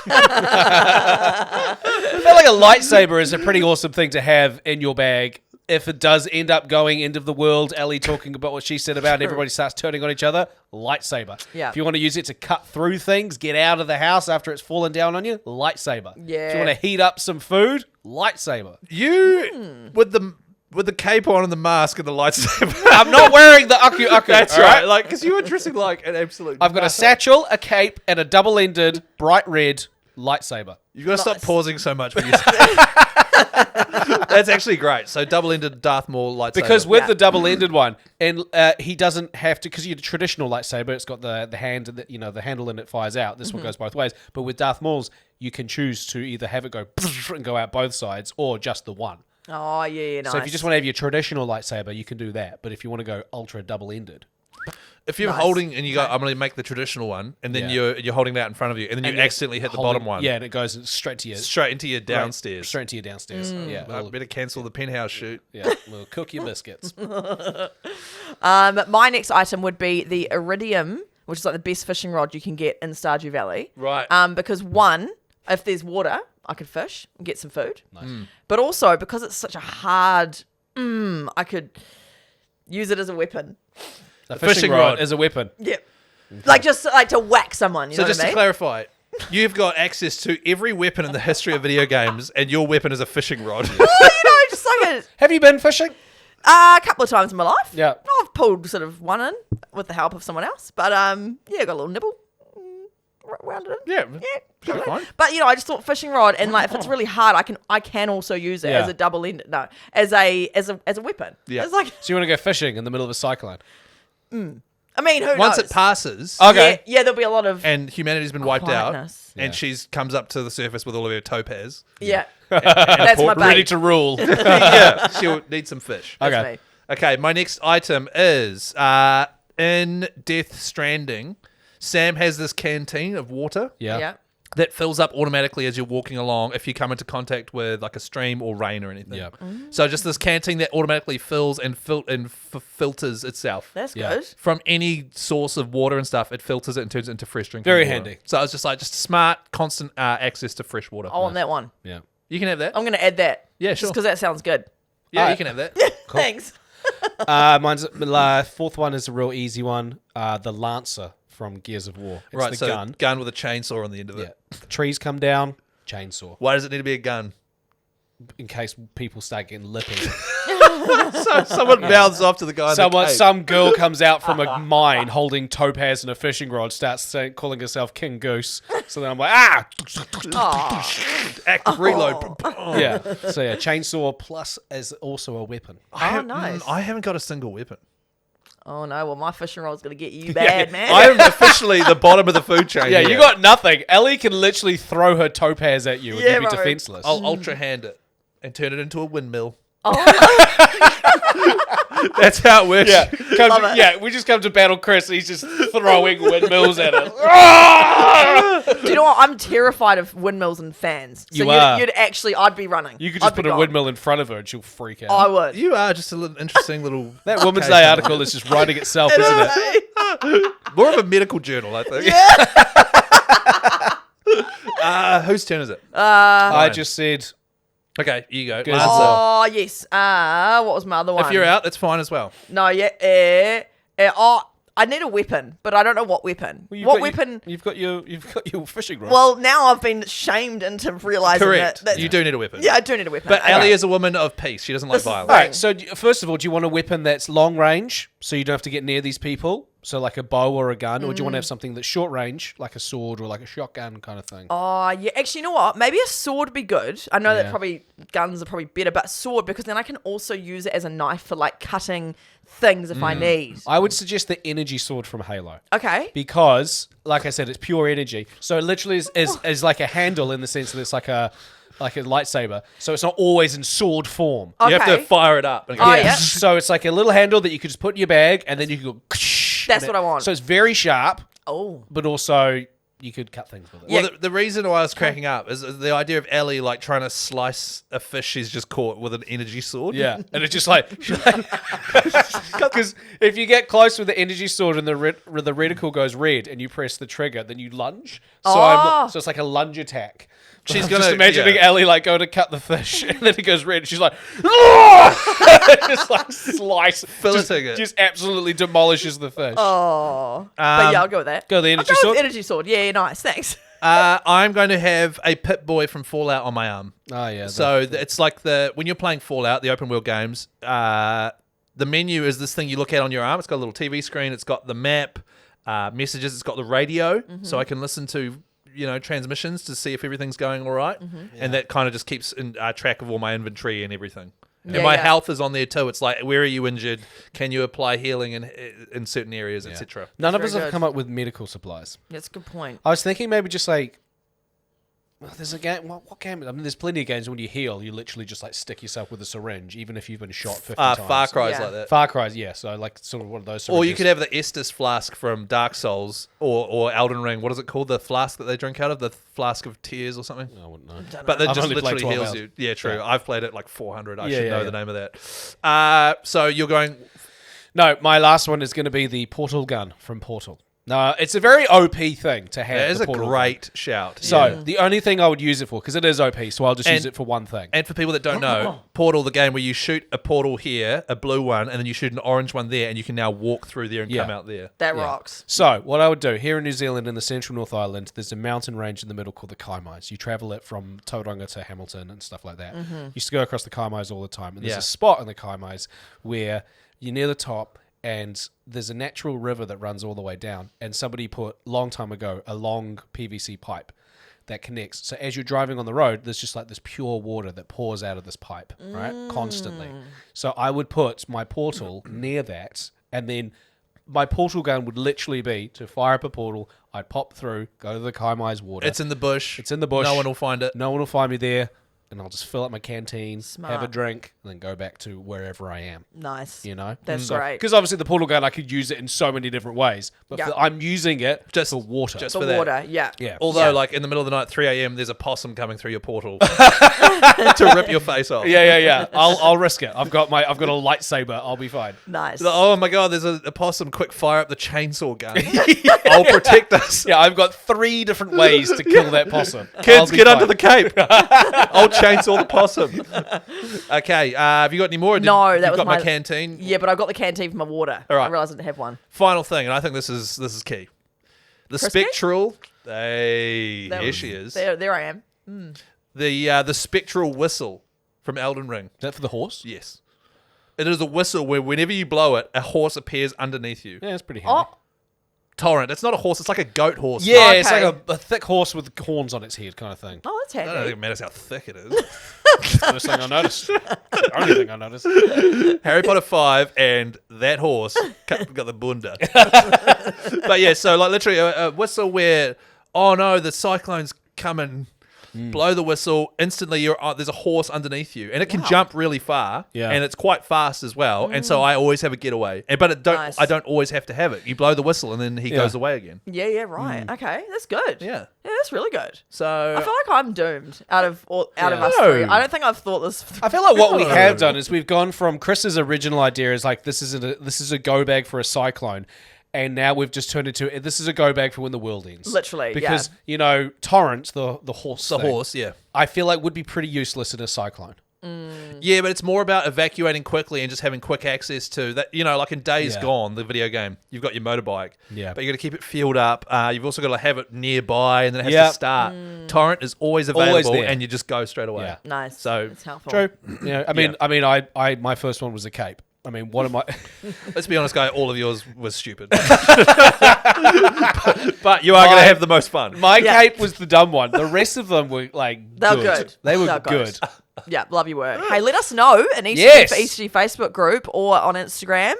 I feel like a lightsaber is a pretty awesome thing to have in your bag. If it does end up going end of the world, Ellie talking about what she said about and everybody starts turning on each other, lightsaber. Yeah. If you want to use it to cut through things, get out of the house after it's fallen down on you, lightsaber. Yeah. If you want to heat up some food, lightsaber. You, with the cape on and the mask and the lightsaber. I'm not wearing the aku. That's all right. Like, because you were dressing like an absolute... I've got a satchel, a cape, and a double-ended, bright red lightsaber. You've got to stop pausing so much when you say That's actually great. So double-ended Darth Maul lightsaber. Because with the double-ended one, and he doesn't have to, because you the traditional lightsaber, it's got the hand, the handle, and it fires out. This one goes both ways. But with Darth Maul's, you can choose to either have it go and go out both sides, or just the one. Oh, yeah, nice. So if you just want to have your traditional lightsaber, you can do that. But if you want to go ultra double-ended, if you're holding and you go, I'm going to make the traditional one, and then you're holding that in front of you, and then you accidentally hit the bottom one. Yeah, and it goes straight into your downstairs. Straight into your downstairs. Yeah, I better cancel the penthouse shoot. yeah. We'll cook your biscuits. My next item would be the iridium, which is like the best fishing rod you can get in Stardew Valley. Right. Because one, if there's water, I could fish and get some food. Nice. But also because it's such a hard, I could use it as a weapon. A fishing rod is a weapon. Yep. Like just like to whack someone. You know So just what I to mean? clarify, you've got access to every weapon in the history of video games, and your weapon is a fishing rod. Well, just like Have you been fishing? a couple of times in my life. Yeah. I've pulled sort of one in with the help of someone else. But got a little nibble. Round it in. Yeah, fine. But I just thought fishing rod, and like if it's really hard, I can also use it as a double-ended. No, as a weapon. Yeah. It's like, So you want to go fishing in the middle of a cyclone? I mean, who Once knows? it passes, Okay. Yeah, there'll be a lot of and humanity's been wiped out, quietness. and she's comes up to the surface with all of her topaz. Yeah. That's my Ready bait. to rule. Yeah, she'll need some fish. That's Okay. me. Okay, my next item is in Death Stranding, Sam has this canteen of water Yeah. that fills up automatically as you're walking along if you come into contact with like a stream or rain or anything. Yeah. So just this canteen that automatically fills and filters itself. That's Yeah. good. From any source of water and stuff, it filters it and turns it into fresh drinking Very water. handy. So it's just smart, constant access to fresh water. I want that one. Yeah. You can have that. I'm going to add that. Yeah, Just sure. because that sounds good. Yeah, Alright. you can have that. Thanks. Mine's fourth one is a real easy one. The Lancer from Gears of War. It's Right, the so gun. with a chainsaw on the end of Yeah. it. Trees come down, chainsaw. Why does it need to be a gun? In case people start getting lippy. So someone mouths off to the guy in the cape. Some girl comes out from a mine holding topaz and a fishing rod, starts calling herself King Goose. So then I'm like, Active reload. yeah. So yeah, chainsaw plus as also a weapon. Nice. I haven't got a single weapon. Oh, no. Well, my fishing rod's going to get you bad, man. I am officially the bottom of the food chain. Yeah, here. you got nothing. Ellie can literally throw her topaz at you and Yeah, you'd be bro. defenseless. I'll ultra hand it and turn it into a windmill. Oh, That's how it works. Love it. We just come to battle Chris. He's just throwing windmills at us. do you know what? I'm terrified of windmills and fans. So You are. I'd be running. You could I'd just be put a gone. windmill in front of her and she'll freak out. I would. You are just a little interesting little... That Woman's case Day of- article is just writing itself, isn't it? More of a medical journal, I think. Whose turn is it? I just said, Okay, you go. Good. Answer. Oh, yes. What was my other one? If you're out, that's fine as well. No, I need a weapon, but I don't know what weapon. well, What weapon? You've got your fishing rod. Well, now I've been shamed into realising Correct. that. You do need a weapon. Yeah, I do need a weapon. But Okay. Ellie is a woman of peace. She doesn't like This is violence. all right. So first of all, do you want a weapon that's long range, so you don't have to get near these people, So like a bow or a gun, or do you want to have something that's short range, like a sword or like a shotgun kind of thing? Oh, yeah. Actually, you know what? Maybe a sword would be good. I know that Yeah. probably guns are probably better, but sword, because then I can also use it as a knife for like cutting things if I need. I would suggest the energy sword from Halo. Okay. Because, like I said, it's pure energy. So it literally is like a handle in the sense that it's like a lightsaber. So it's not always in sword form. You have to Okay. fire it up. And go, Oh, yeah. So it's like a little handle that you could just put in your bag, and then you can go. That's what I want. So it's very sharp, Oh. but also you could cut things with it. Yeah. Well, the reason why I was cracking up is the idea of Ellie like trying to slice a fish she's just caught with an energy sword. Yeah, and it's just like because if you get close with the energy sword and the reticle goes red and you press the trigger, then you lunge. So Oh. so it's like a lunge attack. She's I'm gonna- just imagining yeah. Ellie like go to cut the fish and then it goes red. And she's like, just like slice, Filleting it. just absolutely demolishes the fish. Oh. But yeah, I'll go with that. Go the I'll energy go sword. with energy sword. Yeah, nice. Thanks. I'm going to have a Pip-Boy from Fallout on my arm. Oh yeah. So it's like when you're playing Fallout, the open world games, the menu is this thing you look at on your arm. It's got a little TV screen. It's got the map, messages. It's got the radio, so I can listen to transmissions to see if everything's going all right. And that kind of just keeps in, track of all my inventory and everything. Yeah, and my yeah. health is on there too. It's like, where are you injured? Can you apply healing in certain areas, etc. None of Very us have good. come up with medical supplies. That's a good point. I was thinking maybe just like, well, there's a game. What game? I mean, there's plenty of games when you heal, you literally just like stick yourself with a syringe, even if you've been shot 50 times. Far Cry's Yeah. like that. Far Cry, yeah. So like sort of one of those. Or you syringes. could have the Estus flask from Dark Souls or Elden Ring. What is it called? The flask that they drink out of? The flask of tears or something? I wouldn't know. But that I've just only played literally 12 heals hours. you. Yeah, true. Yeah. I've played it like 400. I Yeah, should yeah, know yeah. the name of that. So you're going... No, my last one is going to be the portal gun from Portal. No, it's a very OP thing to have. It is the a portal great shout. gun. So Yeah. the only thing I would use it for, because it is OP, so I'll just use And- it for one thing. And for people that don't know, Portal, the game where you shoot a portal here, a blue one, and then you shoot an orange one there, and you can now walk through there and Yeah. come out there. That Yeah. rocks. So, what I would do, here in New Zealand, in the central North Island, there's a mountain range in the middle called the Kaimais. You travel it from Tauranga to Hamilton and stuff like that. You used to go across the Kaimais all the time. And there's Yeah. a spot in the Kaimais where you're near the top and there's a natural river that runs all the way down. And somebody put, long time ago, a long PVC pipe that connects. So as you're driving on the road, there's just like this pure water that pours out of this pipe, right? Constantly. So I would put my portal near that, and then my portal gun would literally be to fire up a portal. I'd pop through, go to the Kaimai's water. It's in the bush. It's in the bush. No one will find it. No one will find me there. And I'll just fill up my canteen, have a Smart. drink, and then go back to wherever I am. Nice. You know? That's great. Because obviously the portal gun, I could use it in so many different ways. But Yeah. I'm using it Just- for water. just For for that. water, yeah. yeah. Although, Yeah. like, in the middle of the night, 3 a.m., there's a possum coming through your portal to rip your face off. Yeah. I'll risk it. I've got a lightsaber. I'll be fine. Nice. Oh my god, there's a possum. Quick, fire up the chainsaw gun. I'll protect us. Yeah, I've got 3 different ways to kill that possum. I'll Kids, be get fine. under the cape. I'll chainsaw the possum. Okay, have you got any more? No, that You've was got my my- canteen. Yeah, but I got the canteen for my water. All right. I realised I didn't have one. Final thing, and I think this is key. The Crispy? spectral. Hey, That here was- she is. There I am. The spectral whistle from Elden Ring. Is that for the horse? Yes, it is a whistle where whenever you blow it, a horse appears underneath you. Yeah, it's pretty handy. Oh, Torrent. It's not a horse. It's like a goat horse. Yeah, Okay. it's like a thick horse with horns on its head kind of thing. oh, that's I don't think handy. it matters how thick it is. First thing I noticed. The only thing I noticed. Harry Potter 5 and that horse got the bunda. But yeah, so like literally a whistle where, oh no, the cyclone's coming. Blow the whistle, instantly there's a horse underneath you, and it can jump really far, Yeah. and it's quite fast as well. And so I always have a getaway, but Nice. I don't always have to have it. You blow the whistle, and then he goes away again. Yeah, right. Okay, that's good. Yeah. Yeah, that's really good. So I feel like I'm doomed out of us No. three. I don't think I've thought this. I feel like what we have done is we've gone from Chris's original idea is like this is a go bag for a cyclone, and now we've just turned into this is a go bag for when the world ends. Literally, because you know Torrent, the horse, the thing, horse, yeah. I feel like would be pretty useless in a cyclone. Yeah, but it's more about evacuating quickly and just having quick access to that. You know, like in Days Yeah. Gone, the video game, you've got your motorbike. Yeah. But you got to keep it fueled up. You've also got to have it nearby, and then it has Yep. to start. Torrent is always available, there. and you just go straill away. Yeah. Nice. So it's helpful. True. Yeah. I mean, I my first one was a cape. I mean, what am I? Let's be honest, guy. All of yours was stupid, but you are going to have the most fun. My cape was the dumb one. The rest of them were like They're good. They were They're good. Yeah, love your work. Hey, let us know in ECG Yes. for ECG Facebook group or on Instagram.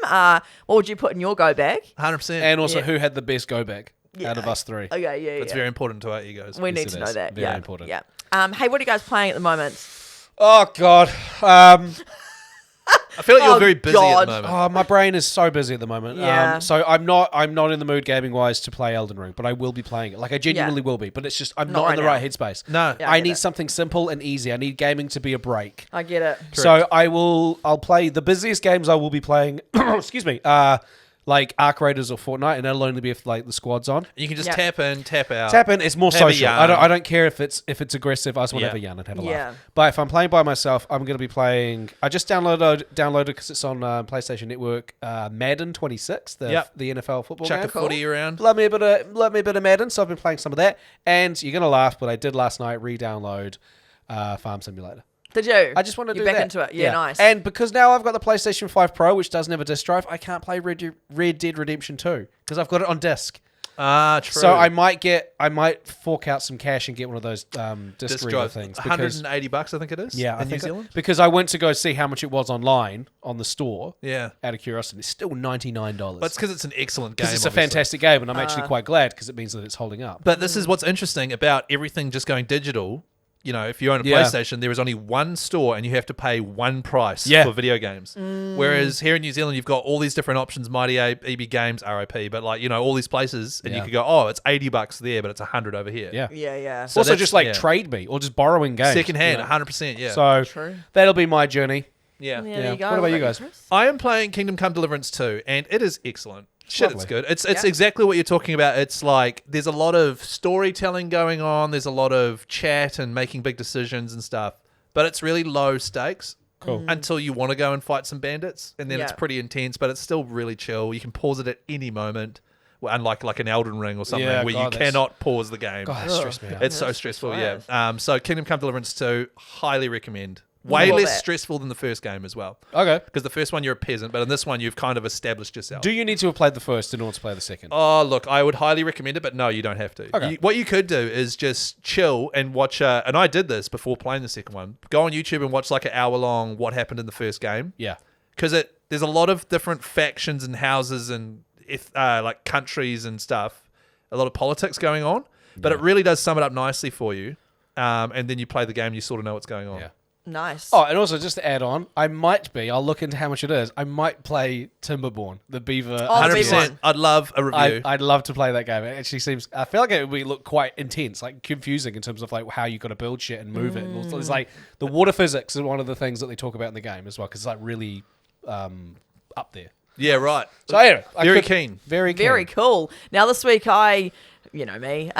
What would you put in your go bag? 100%. And also, who had the best go bag out of us three? Okay, yeah, It's very important to our egos. We Yes, need it to know is. that. Very yeah, important. Yeah. Hey, what are you guys playing at the moment? Oh God. I feel like you're very busy at God. the moment. Oh, my brain is so busy at the moment. Yeah. So I'm not in the mood gaming wise to play Elden Ring, but I will be playing it. Like I genuinely will be, but it's just I'm Not not right in the now. right headspace. No. Yeah, I I get need it. something simple and easy. I need gaming to be a break. I get it. So I'll play the busiest games I will be playing. Excuse me. Like Arc Raiders or Fortnite, and it'll only be if like the squad's on. You can just Yeah. tap in, tap out. Tap in. It's more Have a social. yarn. I don't care if it's aggressive. I just want to Yeah. have a yarn and have a Yeah. laugh. But if I'm playing by myself, I'm going to be playing. I just downloaded because it's on PlayStation Network. Madden 26, the NFL football Chuck game. a footy around. Love me a bit of Madden, so I've been playing some of that. And you're gonna laugh, but I did last night re-download Farm Simulator. Did you? I just want to You're do back that. into it. Yeah, nice. And because now I've got the PlayStation 5 Pro, which doesn't have a disc drive, I can't play Red Dead Redemption 2 because I've got it on disc. Ah, true. So I might fork out some cash and get one of those disc reader drive things. $180, I think it is. Yeah, I in New think Zealand. because I went to go see how much it was online on the store. Yeah, Out of curiosity, it's still $99. but it's because it's an excellent game. Because it's a obviously. fantastic game, and I'm actually quite glad because it means that it's holding up. But this is what's interesting about everything just going digital. You know, if you own a Yeah. PlayStation, there is only one store and you have to pay one price Yeah. for video games. Whereas here in New Zealand, you've got all these different options, Mighty Ape, EB Games, RIP, but like, you know, all these places, and you Yeah. could go, oh, it's $80 there, but it's 100 over here. Yeah. yeah. So Also, that's- just like yeah. trade me or just borrowing games. Second hand, you know? 100%, yeah. So True. that'll be my journey. yeah. Yeah, there you go. What about you guys? Chris? I am playing Kingdom Come Deliverance 2, and it is excellent. Shit, Lovely. it's good. It's Yeah. exactly what you're talking about. It's like there's a lot of storytelling going on. There's a lot of chat and making big decisions and stuff. But it's really low stakes until you want to go and fight some bandits, and then it's Yeah. pretty intense. But it's still really chill. You can pause it at any moment, unlike like an Elden Ring or something Yeah, where God, you that's- cannot pause the game. God, that stressed me out. It's so stressful. Yes. Yeah. So Kingdom Come Deliverance 2, highly recommend. Way Love less it. stressful than the first game as well. Okay. Because the first one you're a peasant, but in this one you've kind of established yourself. Do you need to have played the first in order to play the second? Oh, look, I would highly recommend it, but no, you don't have to. Okay. What you could do is just chill and watch, and I did this before playing the second one, go on YouTube and watch like an hour-long what happened in the first game. Yeah. Because there's a lot of different factions and houses and like countries and stuff, a lot of politics going on, but it really does sum it up nicely for you. And then you play the game and you sort of know what's going on. Yeah. Nice. Oh, and also just to add on, I'll look into how much it is. I might play Timberborn, the beaver. Oh, the beaver 100%. one. I'd love a review. I'd love to play that game. It actually seems. I feel like it would look quite intense, like confusing in terms of like how you got to build shit and move it. And also, it's like the water physics is one of the things that they talk about in the game as well, because it's like really up there. yeah, right. So anyway, Very keen. very keen. Very cool. Now this week you know me,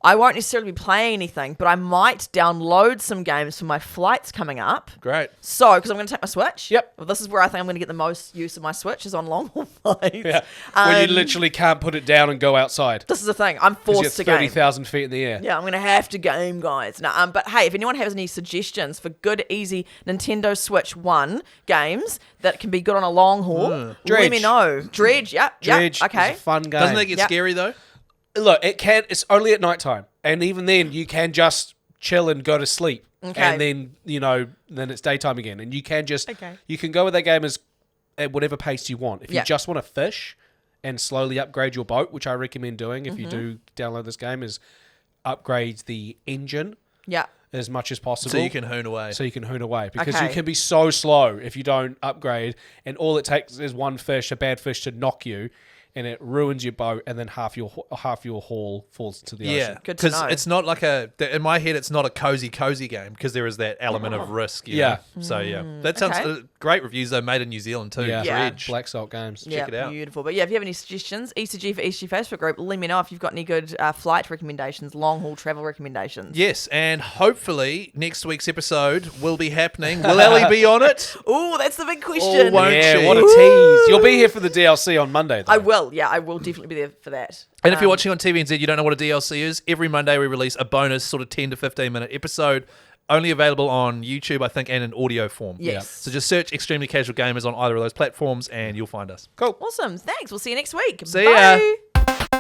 I won't necessarily be playing anything, but I might download some games for my flights coming up. Great. So, because I'm going to take my Switch. Yep. Well, this is where I think I'm going to get the most use of my Switch is on long haul flights. Yeah, when you literally can't put it down and go outside. This is the thing. I'm 'Cause forced you're to game. 30,000 feet in the air. Yeah, I'm going to have to game, guys. No, but hey, if anyone has any suggestions for good, easy Nintendo Switch 1 games that can be good on a long haul, let Dredge. me know. Dredge, yep. Dredge Okay. is a fun game. Doesn't that get Yep. scary though? Look, it's only at night time, and even then you can just chill and go to sleep, Okay. and then then it's daytime again, and you can just Okay. you can go with that game at whatever pace you want. If you Yeah. just want to fish and slowly upgrade your boat, which I recommend doing if you Mm-hmm. do download this game, is upgrade the engine Yeah. as much as possible. So you can hoon away. So you can hoon away, because Okay. you can be so slow if you don't upgrade, and all it takes is one fish, a bad fish, to knock you, and it ruins your boat, and then half your haul falls into the Yeah, ocean. Good to because know. it's not like in my head, it's not a cozy game because there is that element of risk. You Yeah. know? So yeah, that sounds Okay. Great reviews though, made in New Zealand too. Yeah. Dredge. Black Salt Games. Yeah, it out. beautiful. But yeah, if you have any suggestions, ECG for ECG Facebook group, let me know if you've got any good flight recommendations, long haul travel recommendations. Yes, and hopefully next week's episode will be happening. Will Ellie be on it? Oh, that's the big question. Or won't Yeah, she? what a tease. You'll be here for the DLC on Monday, though. I will. Yeah, I will definitely be there for that. And if you're watching on TVNZ, you don't know what a DLC is, every Monday we release a bonus sort of 10 to 15 minute episode. only available on YouTube, I think, and in audio form. Yes. So just search Extremely Casual Gamers on either of those platforms and you'll find us. Cool. Awesome. Thanks. We'll see you next week. See ya. Bye.